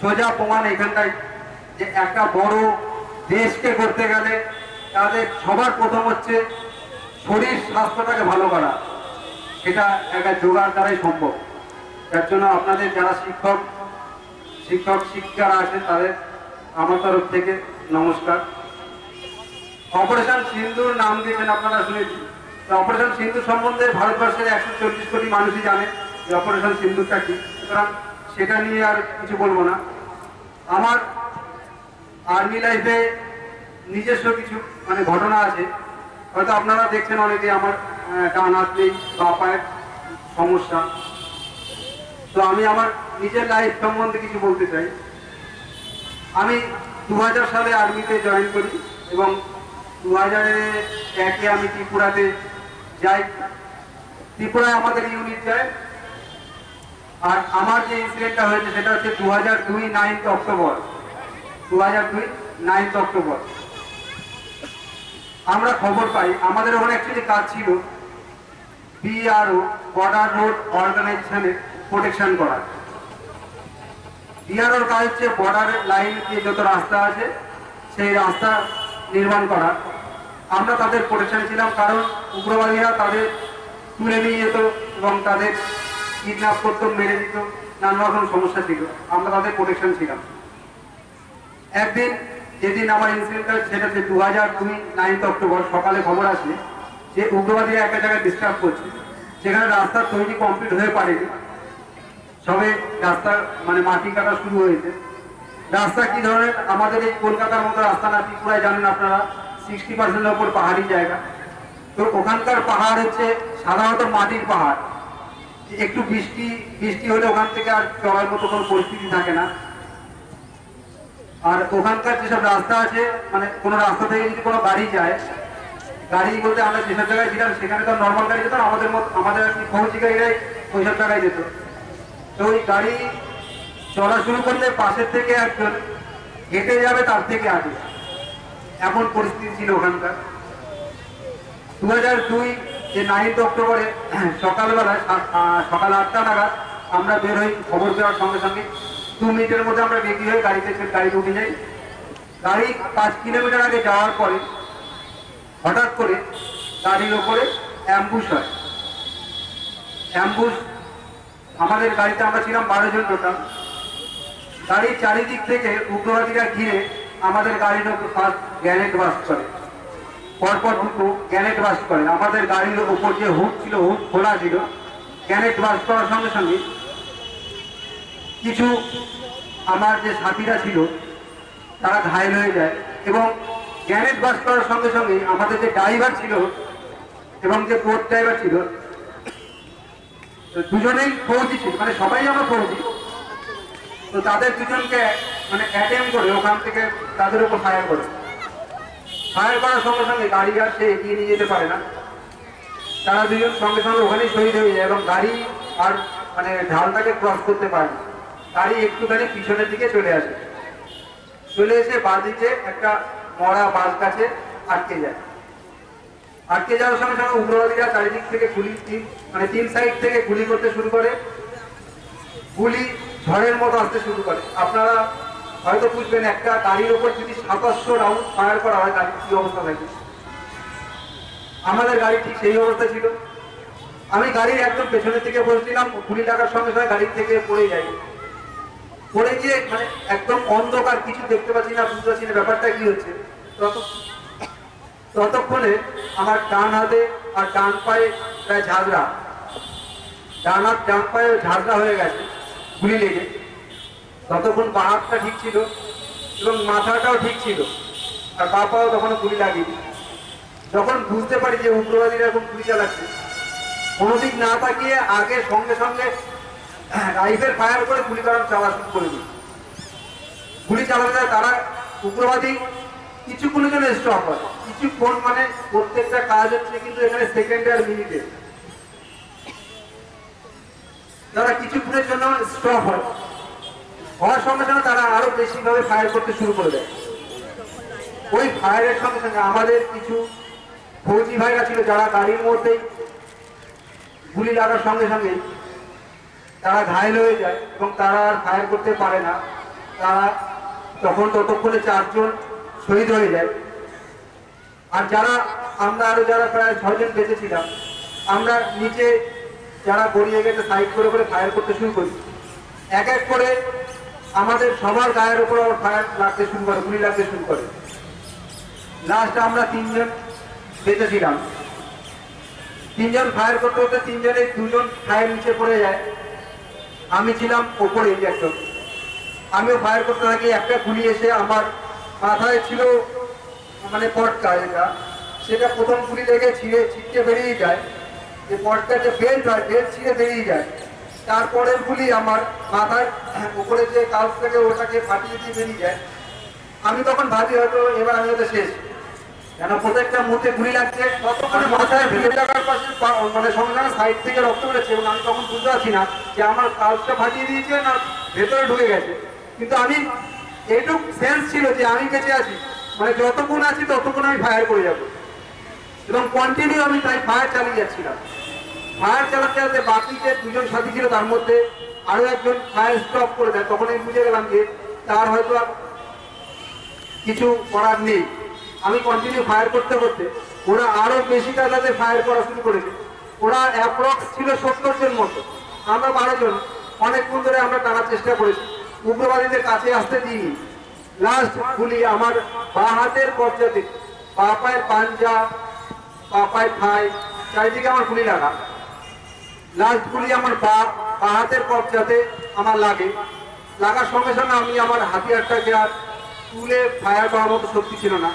সোজা প্রমাণ এখানটায়, যে একটা বড় দেশকে করতে গেলে তাদের সবার প্রথম হচ্ছে শরীর স্বাস্থ্যটাকে ভালো করা। সেটা একটা যোগার দ্বারাই সম্ভব। তার জন্য আপনাদের যারা শিক্ষক শিক্ষিকারা আছেন তাদের আমার তরফ থেকে নমস্কার। অপারেশন সিন্দুর নাম দিয়েছেন আপনারা শুনেছি। অপারেশন সিন্দুর সম্বন্ধে ভারতবর্ষের 140 কোটি মানুষই জানে যে অপারেশন সিন্দুরটা কি। সুতরাং সেটা নিয়ে আর কিছু বলবো না। আমার আর্মি লাইফে নিজস্ব কিছু ঘটনা আছে। হয়তো আপনারা দেখছেন অনেকে আমার ডান হাত নেই, বা পায়ের সমস্যা। তো আমি আমার নিজের লাইফ সম্বন্ধে কিছু বলতে চাই। আমি 2000 সালে আর্মিতে জয়েন করি এবং 2001-এ আমি ত্রিপুরাতে যাই। ত্রিপুরায় আমাদের ইউনিট যায়। আর আমার যে ইনসিডেন্টটা হয়েছে সেটা হচ্ছে 2002 9 অক্টোবর। 2002 9 অক্টোবর আমরা খবর পাই, আমাদের ওখানে অ্যাকচুয়ালি কাজ ছিল BRO, বর্ডার রোড অর্গানাইজেশনের প্রোটেকশন করা। BROর কাজ হচ্ছে বর্ডার লাইন দিয়ে যত রাস্তা আছে সেই রাস্তা নির্মাণ করা। আমরা তাদের প্রোটেকশন ছিলাম, কারণ উগ্রবাদীরা তাদের তুলে নিয়ে যেত এবং তাদের কিডন্যাপ করতো, মেরে দিত, নানা রকম সমস্যা ছিল। আমরা তাদের প্রোটেকশন ছিলাম। একদিন যেদিন আমার ইনসিডেন্ট হয় সেটা হচ্ছে 2002 9 অক্টোবর সকালে খবর আসে যে উগ্রবাদীরা একটা জায়গায় ডিস্টার্ব করছে। সেখানে রাস্তা তৈরি কমপ্লিট হয়ে পারেনি, সবে রাস্তা মাটি কাটা শুরু হয়েছে। রাস্তা কি ধরনের, আমাদের এই কলকাতার মতো রাস্তা না, ত্রিপুরায় জানেন আপনারা 60% ওপর পাহাড়ি জায়গা। তো ওখানকার পাহাড় হচ্ছে সাধারণত মাটির পাহাড়। একটু বৃষ্টি হলে ওখান থেকে আর চলার মতো কোনো পরিস্থিতি থাকে না। আর ওখানকার যেসব রাস্তা আছে, কোনো রাস্তা থেকে যদি কোনো গাড়ি যায়, গাড়ি বলতে আমরা যেসব জায়গায় ছিলাম সেখানে তো নর্মাল গাড়ি যেত, আমাদের আর কি ফৌজি গাড়িরাই ওইসব জায়গায় যেত। তো ওই গাড়ি চলা শুরু করলে পাশের থেকে একজন হেঁটে যাবে তার থেকে আগে, এমন পরিস্থিতি ছিল ওখানকার। 2002 যে 9 অক্টোবরে সকালবেলায় সকাল 8টা নাগাদ আমরা বের হই। খবর দেওয়ার সঙ্গে সঙ্গে 2 মিনিটের মধ্যে আমরা রেডি হয়ে গাড়িতে উঠে যাই। গাড়ি 5 কিলোমিটার আগে যাওয়ার পরে হঠাৎ করে গাড়ির ওপরে অ্যাম্বুশ হয়। অ্যাম্বুশ, আমাদের গাড়িতে আমরা ছিলাম 12 জন টোটাল। গাড়ির চারিদিক থেকে উগ্রবাদীরা ঘিরে আমাদের গাড়ির ওপর ফার্স্ট গ্রেনেড ব্লাস্ট করে, পরপর দুটো গ্রেনেড ব্লাস্ট করে। আমাদের গাড়ির ওপর যে হুড ছিল, হুড খোলা ছিল। গ্রেনেড ব্লাস্ট করার সঙ্গে সঙ্গে কিছু আমার যে সাথীরা ছিল তারা ঘায়েল হয়ে যায়, এবং গ্রেনেড ব্লাস্ট করার সঙ্গে সঙ্গে আমাদের যে ড্রাইভার ছিল এবং যে বোট ড্রাইভার ছিল দুজনেই ফৌজি ছিল, সবাই আমরা ফৌজি। তো তাদের দুজনকে অ্যাটেম্প করে ওখান থেকে তাদের উপর ফায়ার করে। ফায়ার করার সঙ্গে সঙ্গে গাড়ি আর সে এগিয়ে নিয়ে যেতে পারে না। তারা দুজন সঙ্গে সঙ্গে ওখানেই শহীদ হয়ে যায় এবং গাড়ি আর ঢালটাকে ক্রস করতে পারে না। গাড়ি একটুখানি পিছনের দিকে চলে আসে, চলে এসে বাদিকে একটা মরা বাস গাছে আটকে যায়। আটকে যাওয়ার সঙ্গে সঙ্গে উগ্রবাদীরা চারিদিক থেকে গুলি, 3 সাইড থেকে গুলি করতে শুরু করে। গুলি ঝড়ের মতো আসতে শুরু করে। আপনারা হয়তো বুঝবেন, একটা গাড়ির ওপর যদি 2700 রাউন্ড ফায়ার করা হয় গাড়ির কি অবস্থা থাকে। আমাদের গাড়ি ঠিক সেই অবস্থা ছিল। আমি গাড়ির একদম পেছনের দিকে বসছিলাম, গুলি লাগার সঙ্গে সঙ্গে গাড়ির থেকে পড়ে যাই। পড়ে গিয়ে মানে একদম অন্ধকার, কিছু দেখতে পাচ্ছি না, বুঝতে পারছি না ব্যাপারটা কি হচ্ছে। ততক্ষণে আমার ডান হাতে আর ডান পায়ে প্রায় ঝাঁঝরা, ডান হাত ডান পায়ে ঝাঁঝরা হয়ে গেছে গুলি লেগে। ততক্ষণ বাঁ হাতটা ঠিক ছিল এবং মাথাটাও ঠিক ছিল, আর পা পাও তখন গুলি লাগিয়ে। যখন বুঝতে পারি যে উগ্রবাদীরা এখন গুলি চালাচ্ছে, কোনো দিক না তাকিয়ে আগে সঙ্গে সঙ্গে রাইফেল ফায়ার করে গুলি চালা শুরু করে দিই। গুলি চালাতে যায় তারা, উগ্রবাদী কিছুক্ষণের জন্য স্টপ হয়। কিছুক্ষণ মানে প্রত্যেকটা কাজ হচ্ছে কিন্তু এখানে সেকেন্ডে আর মিনিটে, তারা কিছুক্ষণের জন্য স্টপ হয়। হওয়ার সঙ্গে সঙ্গে তারা আরো বেশি ভাবে ফায়ার করতে শুরু করে দেয়। ওই ফায়ারের সঙ্গে সঙ্গে আমাদের কিছু ফৌজি ভাইরা ছিল যারা গাড়ির মধ্যেই গুলি লাগার সঙ্গে সঙ্গে তারা ঘায়েল হয়ে যায় এবং তারা আর ফায়ার করতে পারে না। তারা ততক্ষণে 4 জন শহীদ হয়ে যায়। আর যারা আমরা আরো যারা প্রায় 6 জন বেঁচেছিলাম, আমরা নিচে যারা গড়িয়ে গেছে সাইড করে করে ফায়ার করতে শুরু করি। এক এক করে আমাদের সবার গায়ের উপর ফায়ার লাগতে শুরু করে, গুলি লাগতে শুরু করে। লাস্ট আমরা 3 জন বেঁচেছিলাম। 3 জন ফায়ার করতে করতে 3 জনের 2 জন ফায়ার নিচে পড়ে যায়। আমি ছিলাম ওপরে একদম, আমিও ফায়ার করতে থাকি। একটা গুলি এসে আমার মাথায় ছিল মানে পটকা, সেটা প্রথম গুলি লেগে ছিটকে বেরিয়ে যায়। যে পটকার যে বেল্ট হয়, বেল্ট ছিঁড়ে বেরিয়ে যায়। তারপরের গুলি আমার মাথার উপরে যে কাজ থাকে ওটাকে ফাটিয়ে দিয়ে বেরিয়ে যায়। আমি তখন ভাবি হয়তো এবার আমি হয়তো শেষ, কেন প্রত্যেকটা মুহূর্তে গুলি লাগছে। ততক্ষণে মাথায় ভেঙে লাগার পাশে মানে সঙ্গে সঙ্গে সাইড থেকে রক্ত বেরোচ্ছে এবং আমি তখন বুঝতে পারছি না যে আমার কাজটা ফাটিয়ে দিয়েছে না ভেতরে ঢুকে গেছে। কিন্তু আমি এইটুকু সেন্স ছিল যে আমি বেঁচে আছি, মানে যতক্ষণ আছি ততক্ষণ আমি ফায়ার করে যাব এবং কন্টিনিউ আমি তাই ফায়ার চালিয়ে যাচ্ছিলাম। ফায়ার চালাতে চালাতে বাকি যে 2 জন সাথী ছিল তার মধ্যে আরো একজন ফায়ার স্টপ করে দেয়। তখন আমি বুঝে গেলাম যে তার হয়তো আর কিছু করার নেই। আমি কন্টিনিউ ফায়ার করতে করতে ওরা আরো বেশি কাজে ফায়ার করা শুরু করেছে। ওরা অ্যাপ্রক্স ছিল 70 জন মতো, আমরা 12 জন। অনেকক্ষণ ধরে আমরা টানার চেষ্টা করেছি, উগ্রবাদীদের কাছে আসতে দিইনি। লাস্ট গুলি আমার বাঁ হাতের পর্যাতে, পা পায়ের পাঞ্জা, পা পায়ের ঠাই, চারিদিকে আমার গুলি লাগা। লাস্ট গুলি আমার পা হাতের পর্যাতে আমার লাগার সঙ্গে সঙ্গে আমি আমার হাতিয়ারটাকে আর তুলে ফায়ার করার মতো শক্তি ছিল না।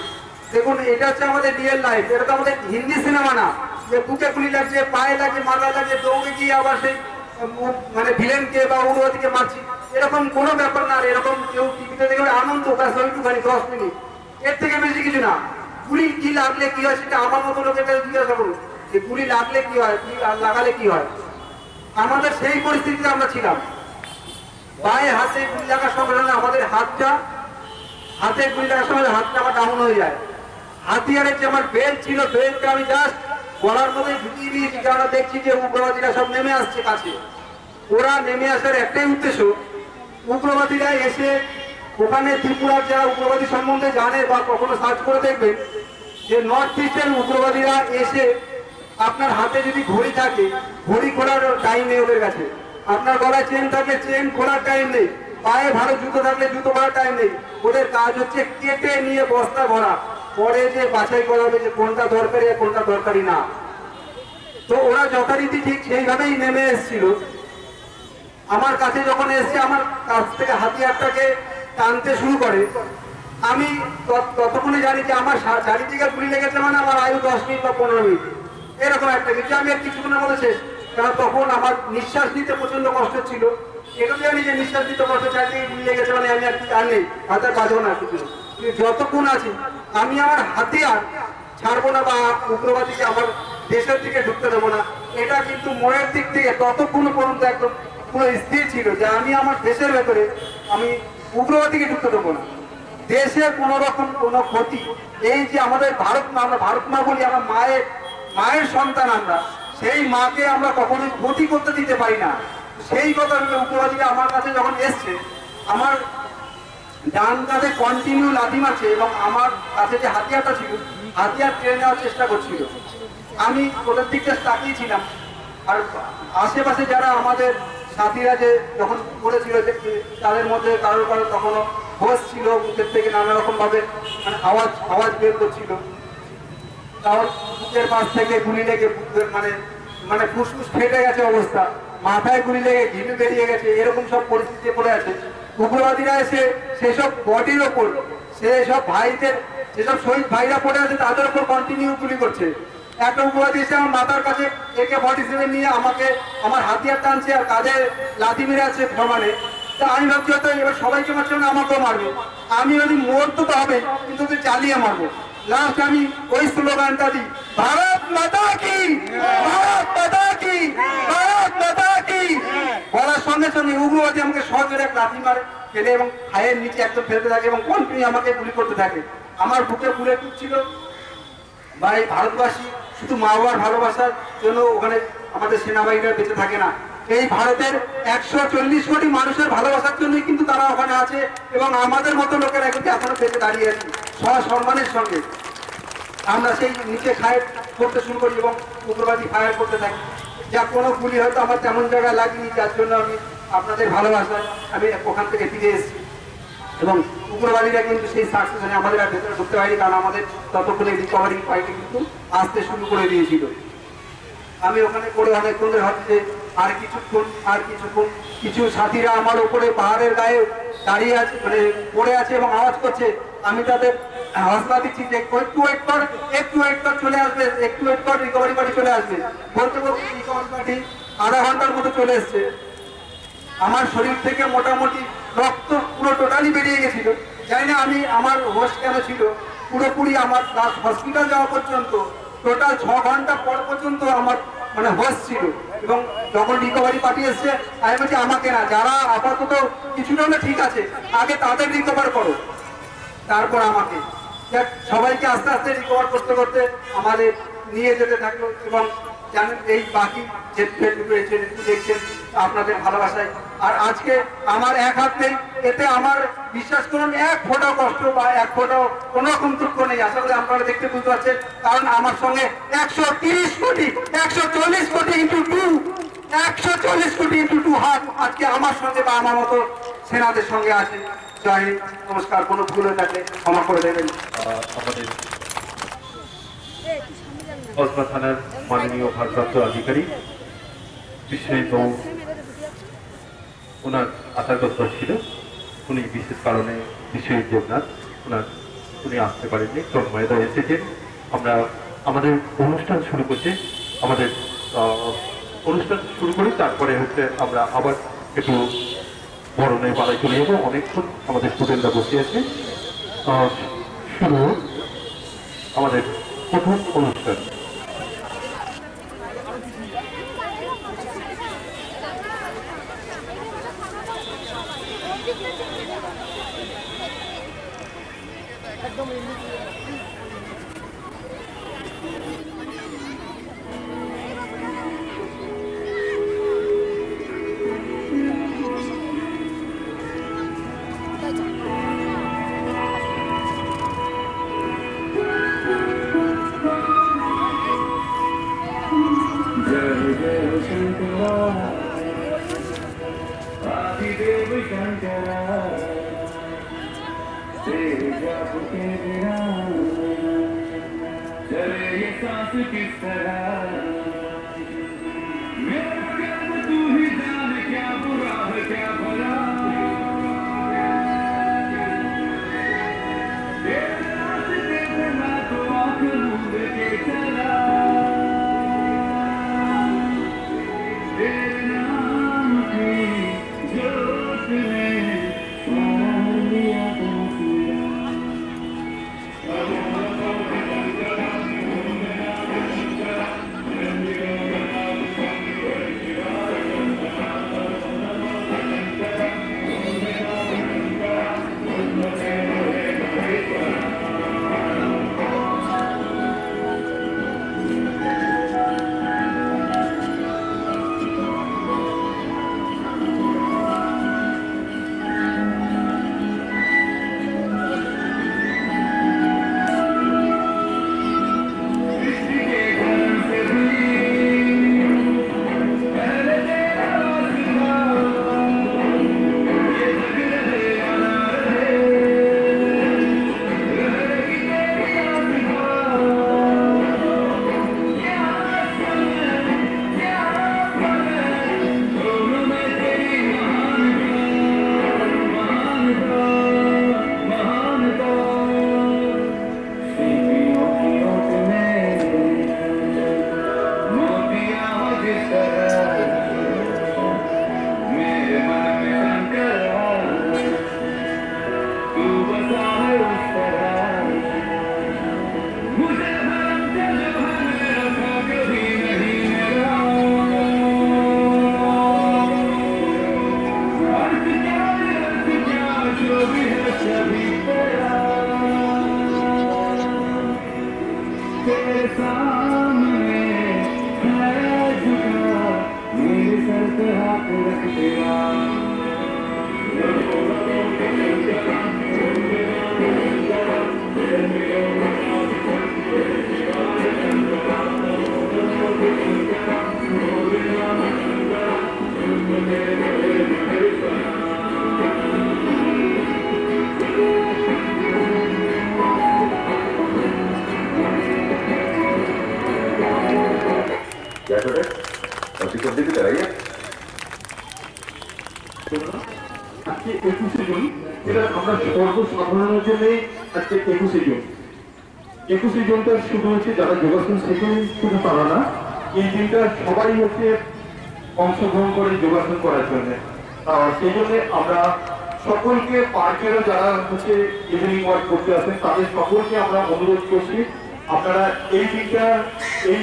দেখুন, এটা হচ্ছে আমাদের রিয়েল লাইফ, এটা তো আমাদের হিন্দি সিনেমা না যে বুকে গুলি লাগছে, পায়ে লাগছে, মাথা লাগছে, দৌড়ে গিয়ে আবার সেই মানে ভিলেনকে বা উগ্রবাদীকে মারছি, এরকম কোনো ব্যাপার না। আর এরকম কেউ টিভিতে দেখবে আনন্দ, ব্যাস ওইটুখানি 10 মিনিট, এর থেকে বেশি কিছু না। গুলি কি লাগলে কি হয় সেটা আমার মতো লোকের জিজ্ঞাসা করুন যে গুলি লাগলে কি হয়, কি লাগালে কি হয়। আমাদের সেই পরিস্থিতিতে আমরা ছিলাম। পায়ে হাতে গুলি লাগার সঙ্গে সঙ্গে আমাদের হাতে গুলি লাগার সময় হাতটা আমার ডাউন হয়ে যায়। হাতিয়ারের যে আমার বেল্ট ছিল, বেল্টটা আমি জাস্ট গলার মধ্যে ঢুকিয়ে দিয়েছি, কারণ দেখছি যে উগ্রবাদীরা সব নেমে আসছে কাছে। ওরা নেমে আসার একটাই উদ্দেশ্য, উগ্রবাদীরা এসে ওখানে ত্রিপুরার যারা উগ্রবাদী সম্বন্ধে জানে বা কখনো সার্চ করে দেখবেন যে নর্থ ইস্টের উগ্রবাদীরা এসে আপনার হাতে যদি ঘড়ি থাকে, ঘড়ি খোলার টাইম নেই ওদের কাছে। আপনার গলায় চেন থাকলে চেন খোলার টাইম নেই, পায়ে ভালো জুতো থাকলে জুতো পরার টাইম নেই। ওদের কাজ হচ্ছে কেটে নিয়ে বস্তা ভরা, পরে যে বাছাই করা হবে যে কোনটা দরকারি আর কোনটা দরকারি না। তো ওরা যথারীতি ঠিক সেইভাবেই নেমে এসেছিল। আমার কাছে যখন এসছে, আমার কাছ থেকে হাতিয়ারটাকে টানতে শুরু করে, আমি ততক্ষণে জানি যে আমার চারিদিকে গুলি লেগেছে, মানে আমার আয়ু 10 মিনিট বা 15 মিনিট এরকম একটা কিছু। আমি আর কিছুক্ষণের মধ্যে শেষ, কারণ তখন আমার নিঃশ্বাস নিতে প্রচন্ড কষ্ট ছিল। এটা জানি যে নিঃশ্বাস নিতে কষ্ট, চারিদিকে গুলি লেগেছে, মানে আমি আর কি আর নেই, হাতে বাজবো না কিছু। যতক্ষণ আছি আমি আমার হাতিয়ার ছাড়বো না বা উগ্রবাদীকে আমার দেশের দিকে ঢুকতে দেবো না, এটা কিন্তু মনের দিক থেকে ততক্ষণ পর্যন্ত একদম পুরো স্থির ছিল যে আমি আমার দেশের ভেতরে আমি উগ্রবাদীকে ঢুকতে দেবো না। দেশের কোন রকম কোনো ক্ষতি, এই যে আমাদের আমরা ভারত মা বলি, আমার মায়ের সন্তান আমরা, সেই মাকে আমরা কখনোই ক্ষতি করতে দিতে পারি না। সেই কথা উগ্রবাদীরা আমার কাছে যখন এসছে, আমার ডান কাঁধে কন্টিনিউ লাথি মারছে এবং আমার কাছে যে হাতিয়ারটা ছিল হাতিয়ার টেনে নেওয়ার চেষ্টা করছিল। আমি ওদের দিকটা তাকিয়েছিলাম, আর আশেপাশে যারা আমাদের সাথীরা যে যখন পড়েছিল তাদের মধ্যে কারোর তখনও হোস ছিল, মুখের থেকে নানা রকম ভাবে মানে আওয়াজ বের করছিল। তাও বুকের পাশ থেকে গুলি লেগে মানে মানে ফুসফুস ফেটে গেছে অবস্থা, মাথায় গুলি লেগে ঘিলু বেরিয়ে গেছে, এরকম সব পরিস্থিতি পড়ে আছে। উগ্রবাদীরা এসে সেসব বডির ওপর, সেসব ভাইদের, যেসব শহীদ ভাইরা পড়ে আছে তাদের উপর কন্টিনিউ গুলি করছে। একটা উগ্রবাদী এসে আমার মাথার কাছে AK-47 নিয়ে আমাকে আমার হাতিয়ার টানছে আর কাঁধে লাথি মেরে আছে সমানে। তা আমি ভাবছি হয়তো এবার সবাইকে মারছে না, আমাকেও মারবে। আমি যদি মরতে তো হবে, কিন্তু ওদের চালিয়ে মারবো। লাস্ট আমি ওই স্লোগানটা দিই, ভারত মাতা কি, ভারত মাতা কি, ভারত মাতা কি। বলার সঙ্গে সঙ্গে উগ্রবাদী আমাকে সহজে এক লাথি মারে ফেলে এবং খায়ের নিচে একদম ফেলতে থাকে এবং কন্টিনিউ আমাকে গুলি করতে থাকে। আমার বুকে ফুলে টুকছিল। ভাই, ভারতবাসী শুধু মা বাবার ভালোবাসার জন্য ওখানে আমাদের সেনাবাহিনীরা বেঁচে থাকে না, এই ভারতের 140 কোটি মানুষের ভালোবাসার জন্যই কিন্তু তারা ওখানে আছে এবং আমাদের মতো লোকেরা কিন্তু এখনো বেঁচে দাঁড়িয়ে আছি সসম্মানের সঙ্গে। আমরা সেই নিচে ফায়ার করতে শুরু করি এবং উগ্রবাদী ফায়ার করতে থাকি। যা কোনো গুলি হয়তো আমার তেমন জায়গায় লাগেনি, যার জন্য আমি আপনাদের ভালোবাসায় আমি ওখান থেকে ফিরে এসেছি। এবং উগ্রবাদীরা কিন্তু সেই সাকসেশনে আমাদের আর ভেতরে ঢুকতে পারিনি, কারণ আমাদের ততক্ষণে রিকভারি পার্টি কিন্তু আসতে শুরু করে দিয়েছিল। আমি ওখানে করে অনেকক্ষণ ভাবছি আর কিছুক্ষণ কিছু সাথীরা আমার উপরে পাহাড়ের গায়ে দাঁড়িয়ে আছে, মানে পড়ে আছে এবং আওয়াজ করছে। আমি তাদের হসলা দিচ্ছি যে একটু ওয়েট কর, চলে আসবে, একটু ওয়েট কর, রিকভারি পার্টি চলে আসবে। বলতে বলতে রিকভারি পার্টি আধা ঘন্টার মতো চলে এসছে। আমার শরীর থেকে মোটামুটি রক্ত পুরো টোটালি বেরিয়ে গেছিল। জানি না আমি আমার হোশ কেন ছিল, পুরোপুরি আমার হসপিটাল যাওয়া পর্যন্ত টোটাল 6 ঘন্টা পর পর্যন্ত আমার মানে হোশ ছিল। এবং যখন রিকভারি পার্টি এসছে আমি বলছি আমাকে না, যারা আপাতত কিছুটা হলে ঠিক আছে আগে তাদের রিকভার করো, তারপর আমাকে। সবাইকে আস্তে আস্তে রিকভার করতে করতে আমাদের নিয়ে যেতে থাকলো। এবং জানেন এই বাকি যে পেয়েছেন একটু দেখছেন আপনাদের ভালোবাসায়। আর আজকে আমার এক হাত নেই, এতে আমার বিশ্বাস করুন 1 ফোঁটা কষ্ট বা 1 ফোঁটা কোনো রকম দুঃখ নেই। আশা করি আপনারা দেখতে বুঝতে পারছেন, কারণ আমার সঙ্গে 130 কোটি 140 কোটি ইন্টু 2 140 কোটি ইন্টু 2 হাত আজকে আমার সঙ্গে বা আমার মতো সেনাদের সঙ্গে আছে। জয় হিন্দ, নমস্কার। কোনো ভুল হয়ে থাকলে ক্ষমা করে দেবেন। আমাদের কসবা থানার মাননীয় ভারপ্রাপ্ত আধিকারিক বিশ্বজিৎবাবু, ওনার আসার কথা ছিল, উনি বিশেষ কারণে বিশ্বজিৎ দেবনাথ উনি আসতে পারেননি, তন্ময়দা এসেছেন। আমরা আমাদের অনুষ্ঠান শুরু করছি, আমাদের অনুষ্ঠান শুরু করি, তারপরে হচ্ছে আমরা আবার একটু বরণের পাড়ায় চলে যাবো। অনেকক্ষণ আমাদের স্টুডেন্টরা বসে আছে। শুরু আমাদের প্রথম অনুষ্ঠান। আজকে 21শে জুন, এটা আমরা সর্বসাধারণের জন্য আজকে 21শে জুন। 21শে জুনটা শুরু হচ্ছে যারা যোগাসন শেখেন শুধু তারা না, এই দিনটা সবাই হচ্ছে অংশগ্রহণ করে যোগাসন করার জন্য। সেই জন্য আমরা সকলকে পার্কেরও যারা হচ্ছে ইভিনিং ওয়াক করতে আসেন তাদের সকলকে আমরা অনুরোধ করছি, আপনারা এই দিনটা এই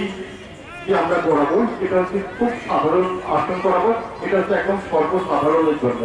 যে আমরা করাবো এটা হচ্ছে খুব সাধারণ আসন করাবো, এটা হচ্ছে একদম সর্বসাধারণের জন্য।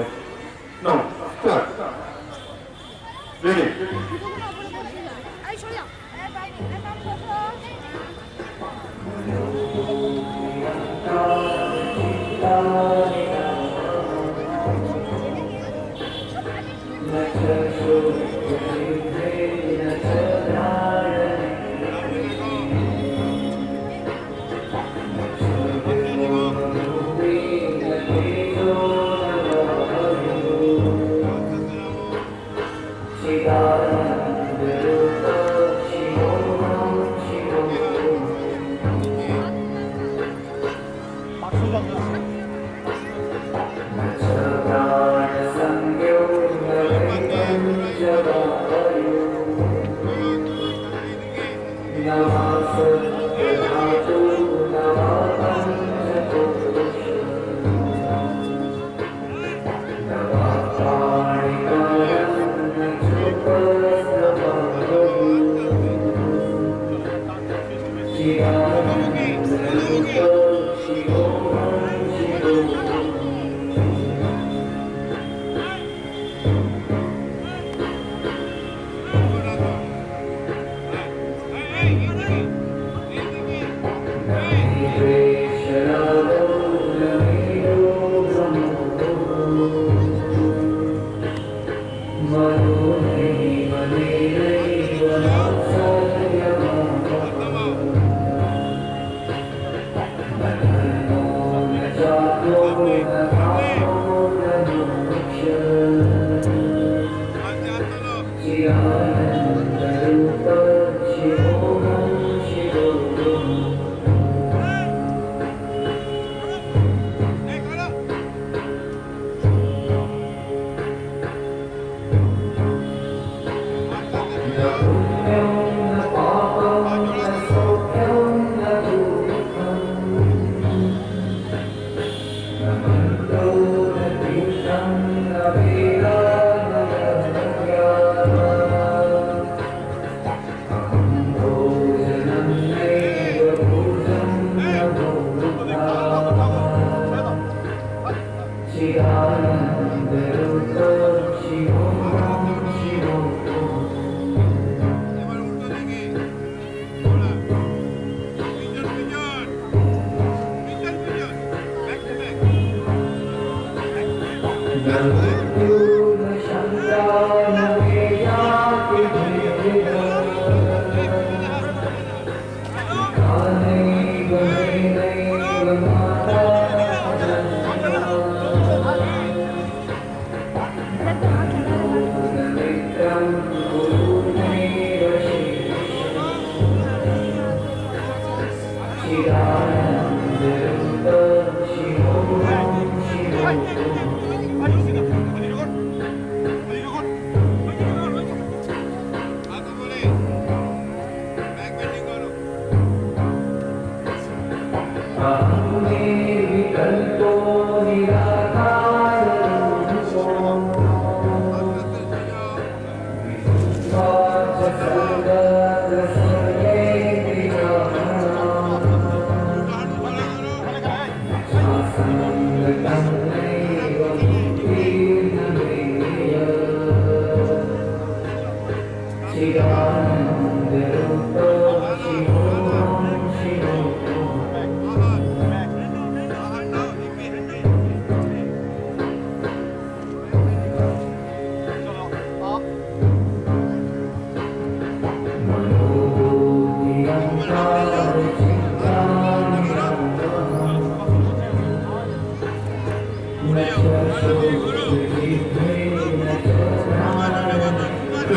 No,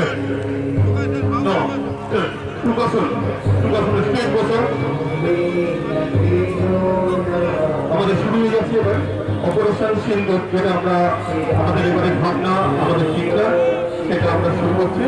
স্টেট বছর আমাদের শুরু হয়ে যাচ্ছে এবার অপারেশন সিন্দুর, যেটা আমরা আমাদের এবারে ভাবনা, আমাদের চিন্তা, সেটা আমরা শুরু করছি।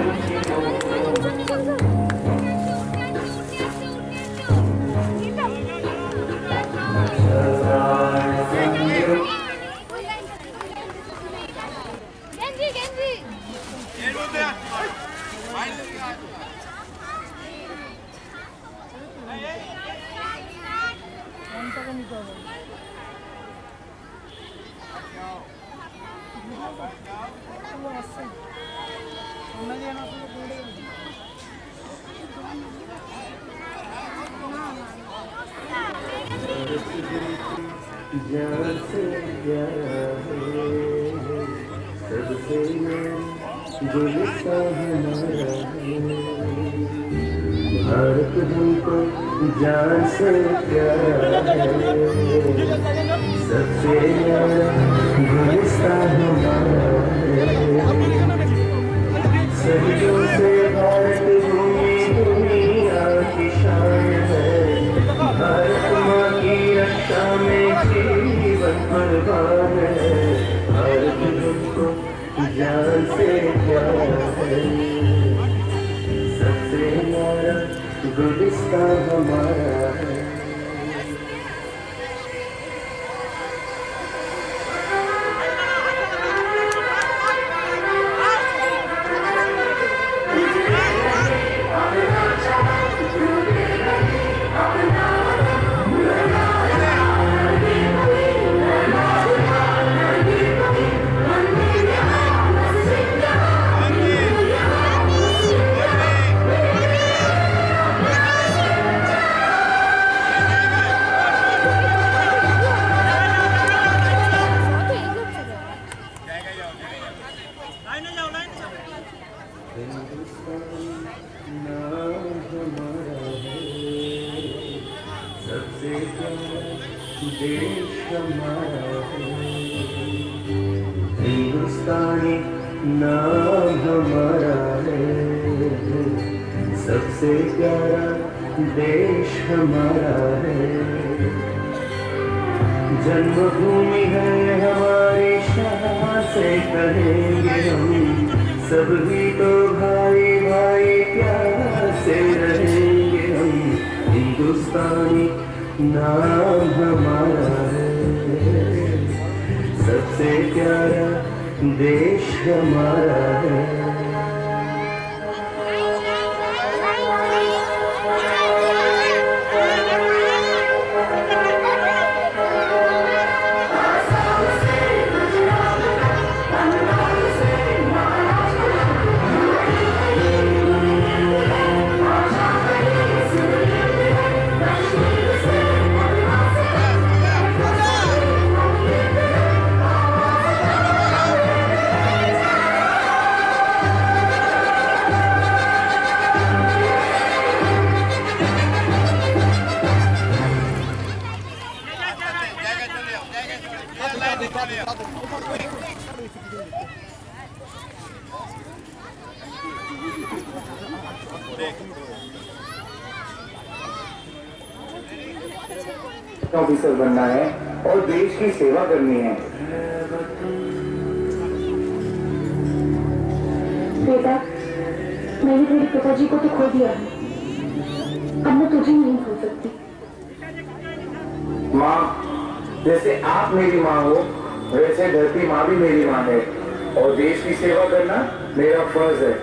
भारत हमको जान से प्यारा है, सबसे न्यारा गुलिस्तान हमारा है। सदियों से भारत भूमि दुनिया की शान है, भारत माँ की रक्षा में जीवन कुर्बान है। भारत हमको जान से प्यारा है, सबसे न्यारा गुलिस्तान हमारा है। हिंदुस्तानी नाम हमारा है, सबसे प्यारा देश हमारा है। जन्मभूमि है हमारी शान से कहेंगे हम, सभी तो भाई भाई प्यार से रहेंगे हम। हिंदुस्तानी नाम हमारा है, सबसे प्यारा देश हमारा है। ऑफिसर बनना है और देश की सेवा करनी है। बेटा, मैंने तेरे पिताजी को तो खो दिया है, अब मैं तुझे नहीं खो सकती। माँ, जैसे आप मेरी माँ हो, वैसे धरती माँ भी मेरी माँ है और देश की सेवा करना मेरा फर्ज है।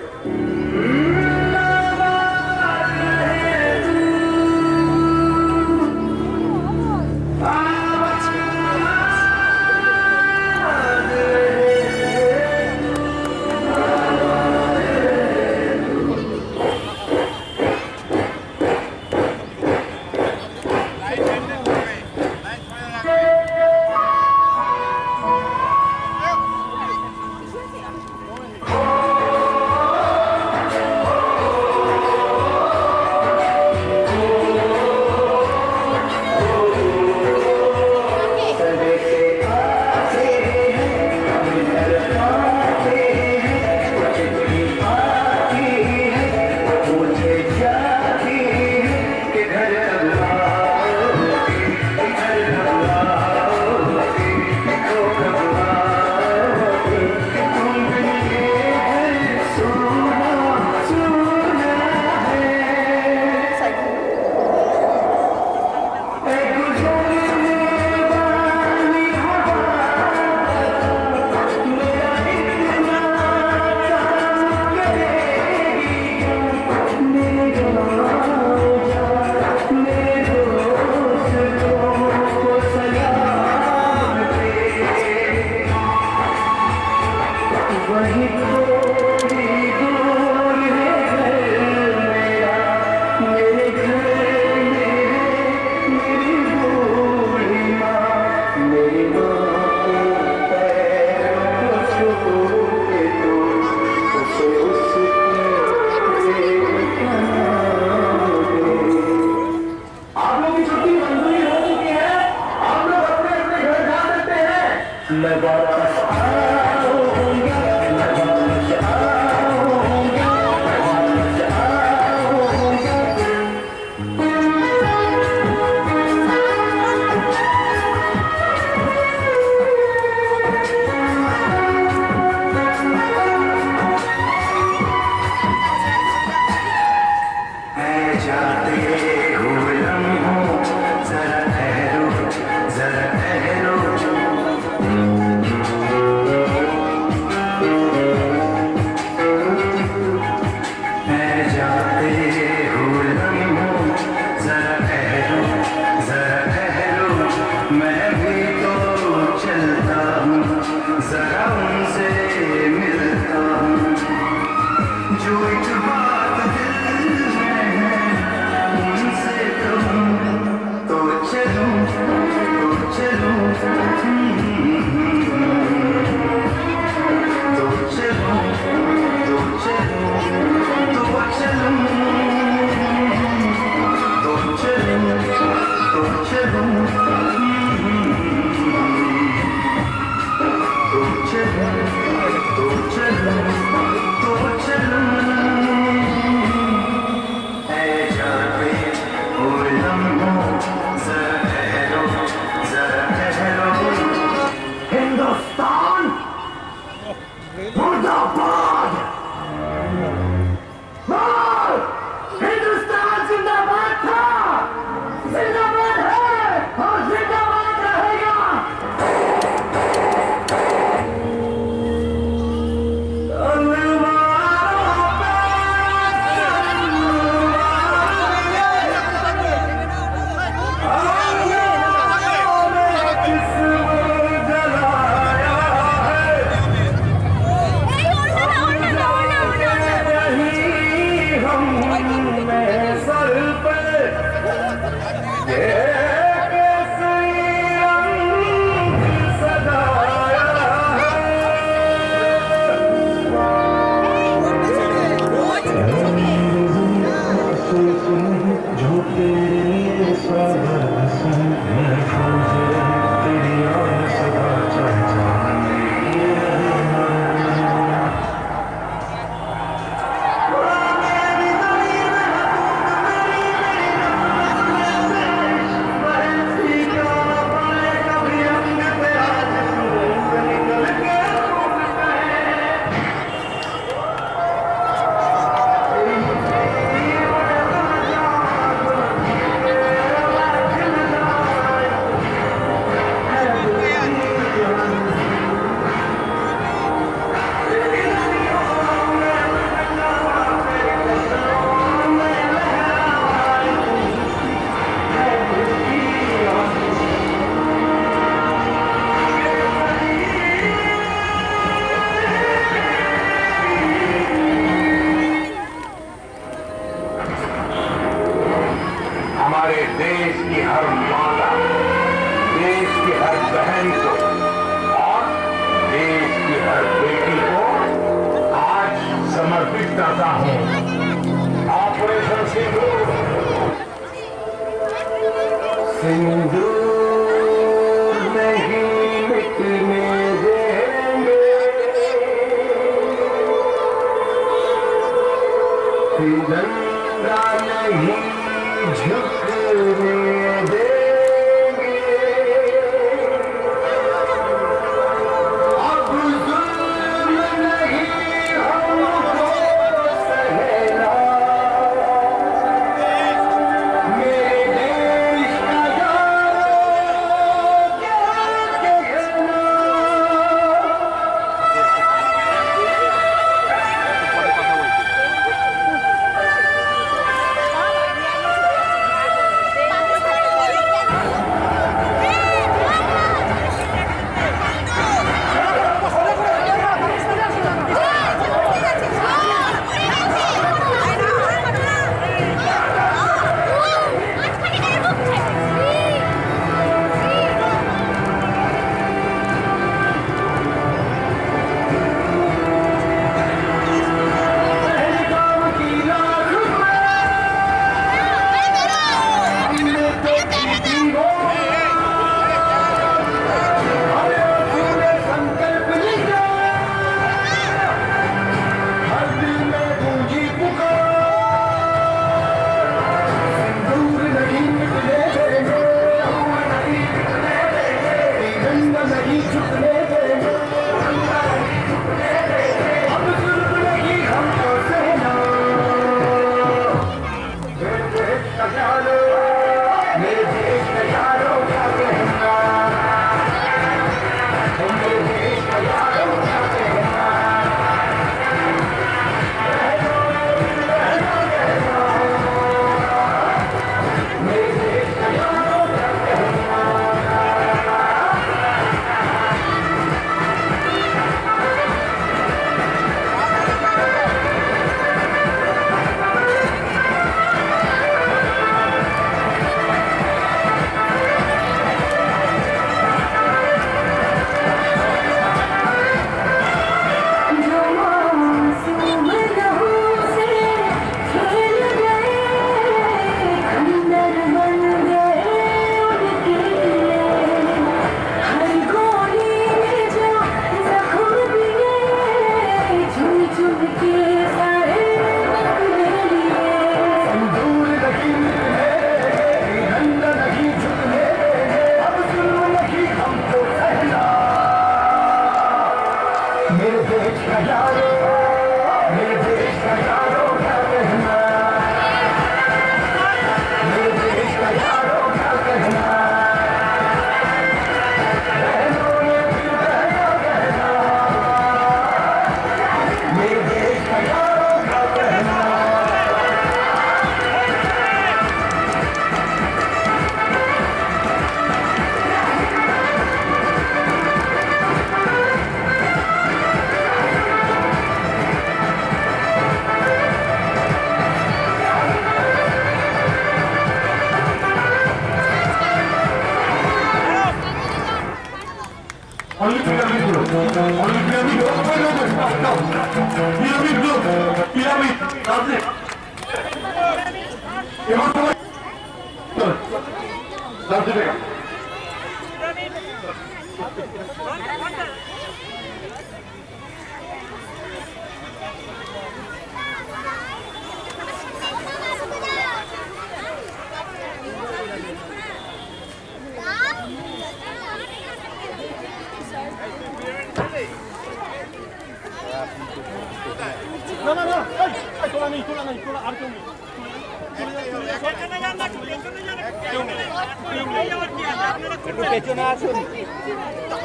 পেছনে আসুন,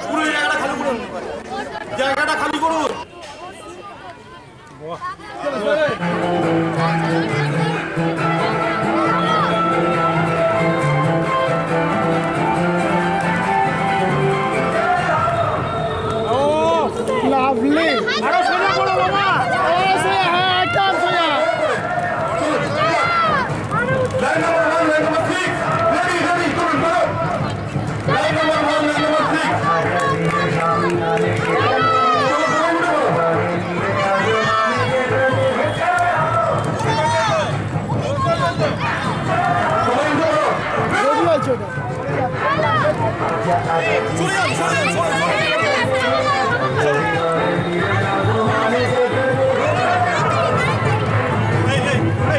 পুরো জায়গাটা খালি করুন, জায়গাটা খালি করুন। লাভলি আরো সোজা করো বাবা, হ্যাঁ একদম সোজা।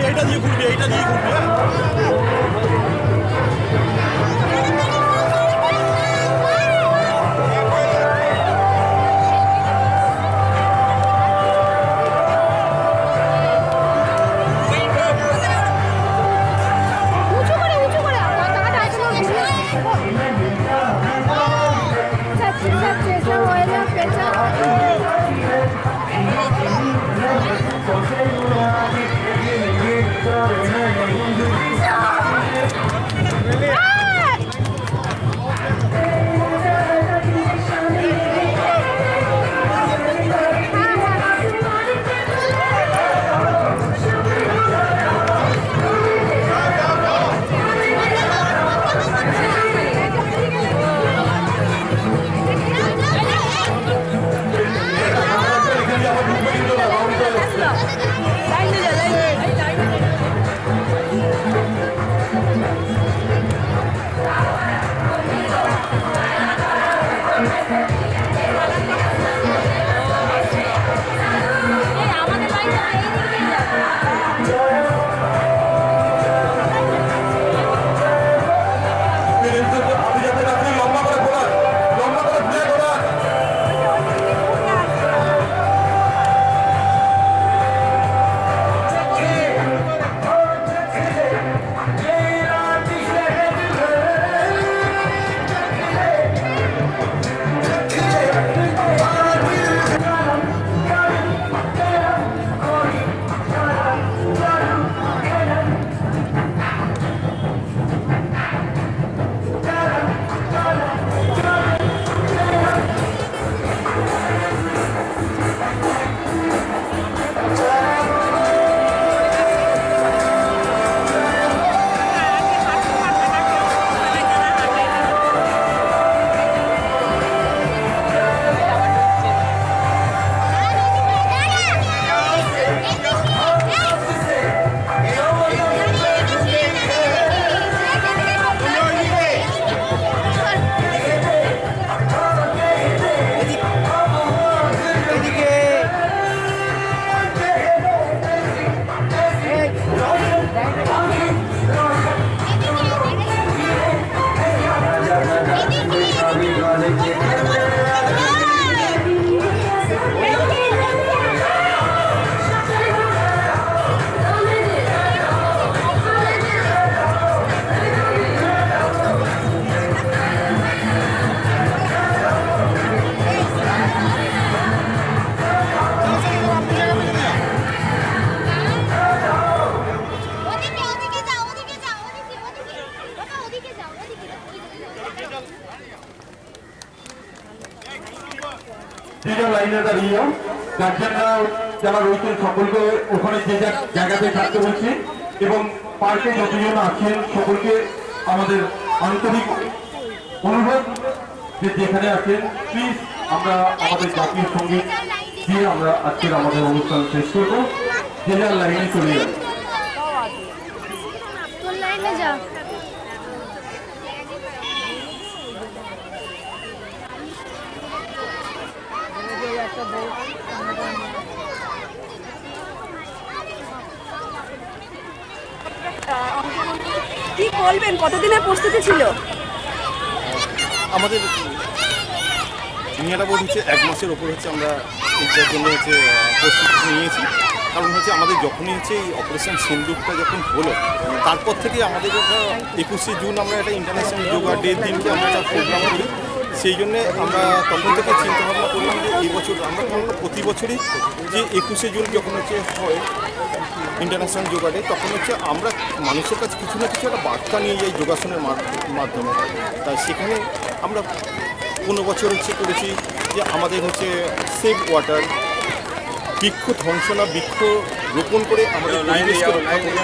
এইটা দিয়ে ঘুরবি, এইটা দিয়ে ঘুরবি। লাইনে দাঁড়িয়ে গার্জেনরা যারা রয়েছেন সকলকে ওখানে যে জায়গাতে থাকতে বলছি এবং পার্কে যতজন আছেন সকলকে আমাদের আন্তরিক অনুরোধ যে যেখানে আছেন প্লিজ আমরা আমাদের জাতীয় সঙ্গীত দিয়ে আমরা আজকের আমাদের অনুষ্ঠান শেষ করবো। যে যার লাইনে চলে যাবে। তোর লাইনে যা। কি বলবেন, কতদিনের প্রস্তুতি ছিল? আমাদের দুনিয়াটা বোধ হচ্ছে 1 মাসের ওপর হচ্ছে আমরা এইটার জন্য হচ্ছে প্রস্তুতি নিয়েছি। কারণ হচ্ছে আমাদের যখনই হচ্ছে এই অপারেশন সিন্দুরটা যখন হলো, তারপর থেকে আমাদের একটা 21শে জুন আমরা একটা ইন্টারন্যাশনাল যোগা ডের দিনকে আমরা একটা প্রোগ্রাম করি। সেই জন্যে আমরা তখন থেকে চিন্তা ভাবনা করলাম যে এই বছর আমরা প্রতি বছরই যে 21শে জুন যখন হচ্ছে হয় ইন্টারন্যাশনাল যোগা ডে, তখন হচ্ছে আমরা মানুষের কাছে কিছু না কিছু একটা বার্তা নিয়ে যাই যোগাসনের মাধ্যমে। তাই সেখানে আমরা কোনো বছর হচ্ছে করেছি যে আমাদের হচ্ছে সেভ ওয়াটার, বৃক্ষ ধ্বংস না, বৃক্ষ রোপণ করে আমাদের পরিবেশকে রক্ষা করি।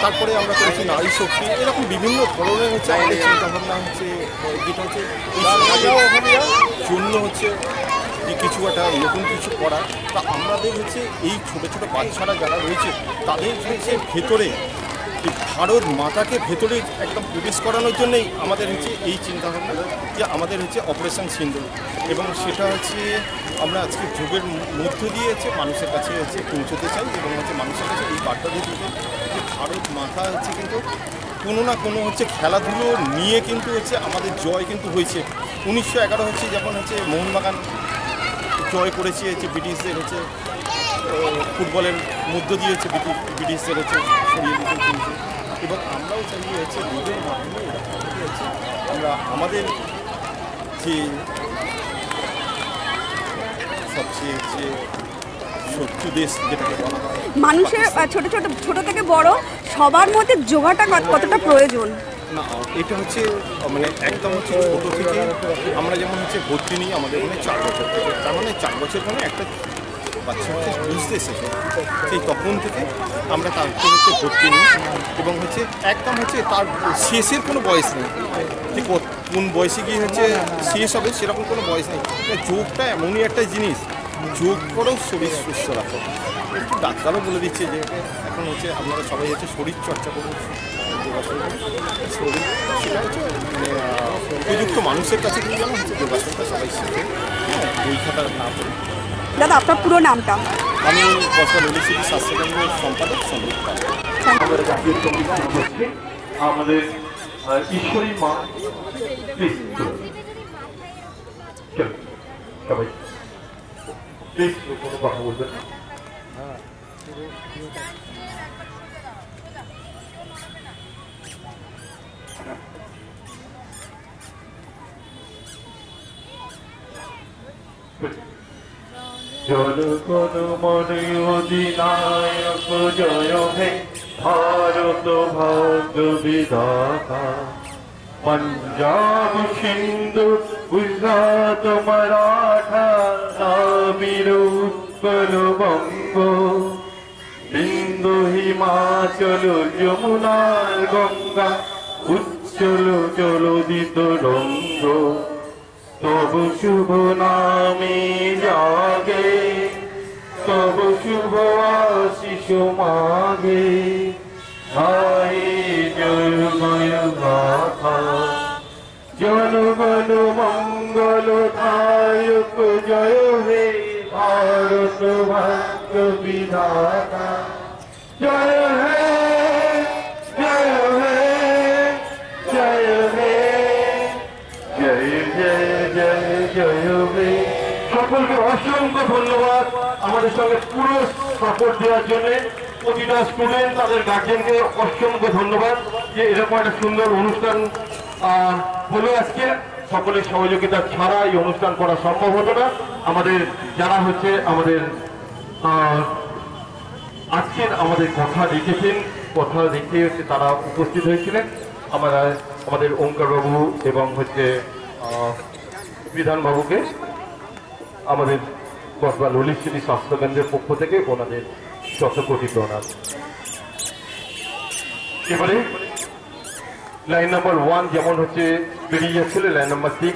তারপরে আমরা করেছি নারী শক্তি, এরকম বিভিন্ন ধরনের হচ্ছে আমাদের চিন্তাভাবনা হচ্ছে, যেটা হচ্ছে এই সমাজের জন্য হচ্ছে কিছু একটা নতুন কিছু করা। তা আমাদের হচ্ছে এই ছোটো ছোটো বাচ্চারা যারা রয়েছে তাদের হচ্ছে ভেতরে এই ভারত মাতাকে ভেতরে একদম প্রবেশ করানোর জন্যই আমাদের হচ্ছে এই চিন্তাভাবনা যে আমাদের হচ্ছে অপারেশন সিন্দুর। এবং সেটা হচ্ছে আমরা আজকে যোগের মধ্য দিয়ে হচ্ছে মানুষের কাছে হচ্ছে পৌঁছতে চাই এবং হচ্ছে মানুষের কাছে এই বার্তা দিয়ে যে ভারত মাতা হচ্ছে কিন্তু কোনো না কোনো হচ্ছে খেলাধুলো নিয়ে কিন্তু হচ্ছে আমাদের জয় কিন্তু হয়েছে। 1911 হচ্ছে যখন হচ্ছে মোহনবাগান জয় করেছে হচ্ছে ব্রিটিশদের হচ্ছে ফুটবলের মধ্য দিয়ে হচ্ছে ব্রিটিশদের হচ্ছে সরিয়ে দিতে চলছে। এবং আমরাও চাইয়ে হচ্ছে যোগের মাধ্যমে হচ্ছে আমরা আমাদের যে সবচেয়ে হচ্ছে শত্রু দেশ যেটাকে বলা হয়, মানুষের ছোট থেকে বড় সবার মধ্যে যোগাটা কতটা প্রয়োজন? না, এটা হচ্ছে মানে একদম হচ্ছে ছোটো থেকে আমরা যেমন হচ্ছে ভর্তি নিই আমাদের মানে 4 বছর থেকে, তার মানে 4 বছর মানে একটা বাচ্চা হচ্ছে বুঝতে এসেছে, সেই তখন থেকে আমরা তাকে হচ্ছে ভর্তি নিই এবং হচ্ছে একদম হচ্ছে তার শেষের কোনো বয়স নেই, ঠিক কোন বয়সে গিয়ে হচ্ছে শেষ হবে সেরকম কোনো বয়স নেই। যোগটা এমনই একটা জিনিস, যোগ করেও শরীর সুস্থ রাখো। একটু ডাক্তারও বলে দিচ্ছে যে এখন হচ্ছে আপনারা সবাই হচ্ছে শরীর চর্চা করুন, যোগাসন শরীর সেটা হচ্ছে মানে উপযুক্ত মানুষের কাছে কিন্তু যেমন হচ্ছে যোগাসনটা সবাই শিখে, বই খাতা না করে। দাদা, আপনার পুরো নামটা? আমি কসবা ললিত স্বাস্থ্যকেন্দ্রের সম্পাদক সন্দীপ পাল। আমাদের জাতীয় সঙ্গীত হচ্ছে আমাদের ঈশ্বরী মা। প্লিজ সবাই প্লিজ কোনো কথা বলবেন না। জনগণ মন অধিনায়ক জয় হে ভারত ভাগ্য বিধাতা, पंजाब सिंधु गुजरात मराठा द्राविड़ उत्कल बंग सिंधु हिमाचल यमुना गंगा उच्चल जलदित रंग तब शुभ नामे जागे तब शुभ आशीष मागे जय गाथा जनगण मंगल दायक जय हे भारत भाग्य विधाता जय हे जय हे जय हे जय जय जय जय हे। সকলকে অসংখ্য ধন্যবাদ আমাদের সঙ্গে পুরো সাপোর্ট দেওয়ার জন্য। প্রতিটা স্টুডেন্ট তাদের গার্জেনকে অসংখ্য ধন্যবাদ যে এরকম একটা সুন্দর অনুষ্ঠান হলো আজকে। সকলের সহযোগিতা ছাড়া এই অনুষ্ঠান করা সম্ভব হতো না। আমাদের যারা হচ্ছে আমাদের আজকের আমাদের কথা লিখেছেন, কথা লিখে হচ্ছে তারা উপস্থিত হয়েছিলেন আমাদের ওঙ্কার বাবু এবং হচ্ছে বিধানবাবুকে আমাদের কসবা ললিত স্মৃতি স্বাস্থ্যকেন্দ্রের পক্ষ থেকে ওনাদের শত কোটি প্রণাম। এবারে লাইন নাম্বার 1 যেমন হচ্ছে বেরিয়ে যাচ্ছিল, লাইন নাম্বার 6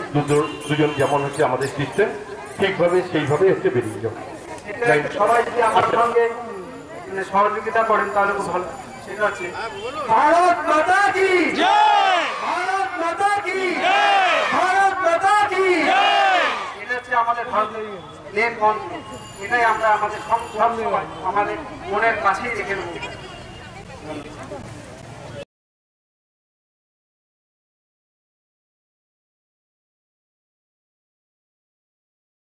দুজন যেমন হচ্ছে আমাদের সিস্টেম ঠিকভাবে সেইভাবে একটু বেরিয়ে যাবো। সবাই যদি আমার সঙ্গে সহযোগিতা করেন তাহলে খুব ভালো। সেটা হচ্ছে ভারত মাতা কি জয়, ভারত মাতা কি জয়, ভারত মাতা কি জয়। এটা হচ্ছে আমাদের ভারতের মেন মন্ত্র। এটাই আমরা আমাদের সব আমাদের মনের কাছেই রেখে দেবো।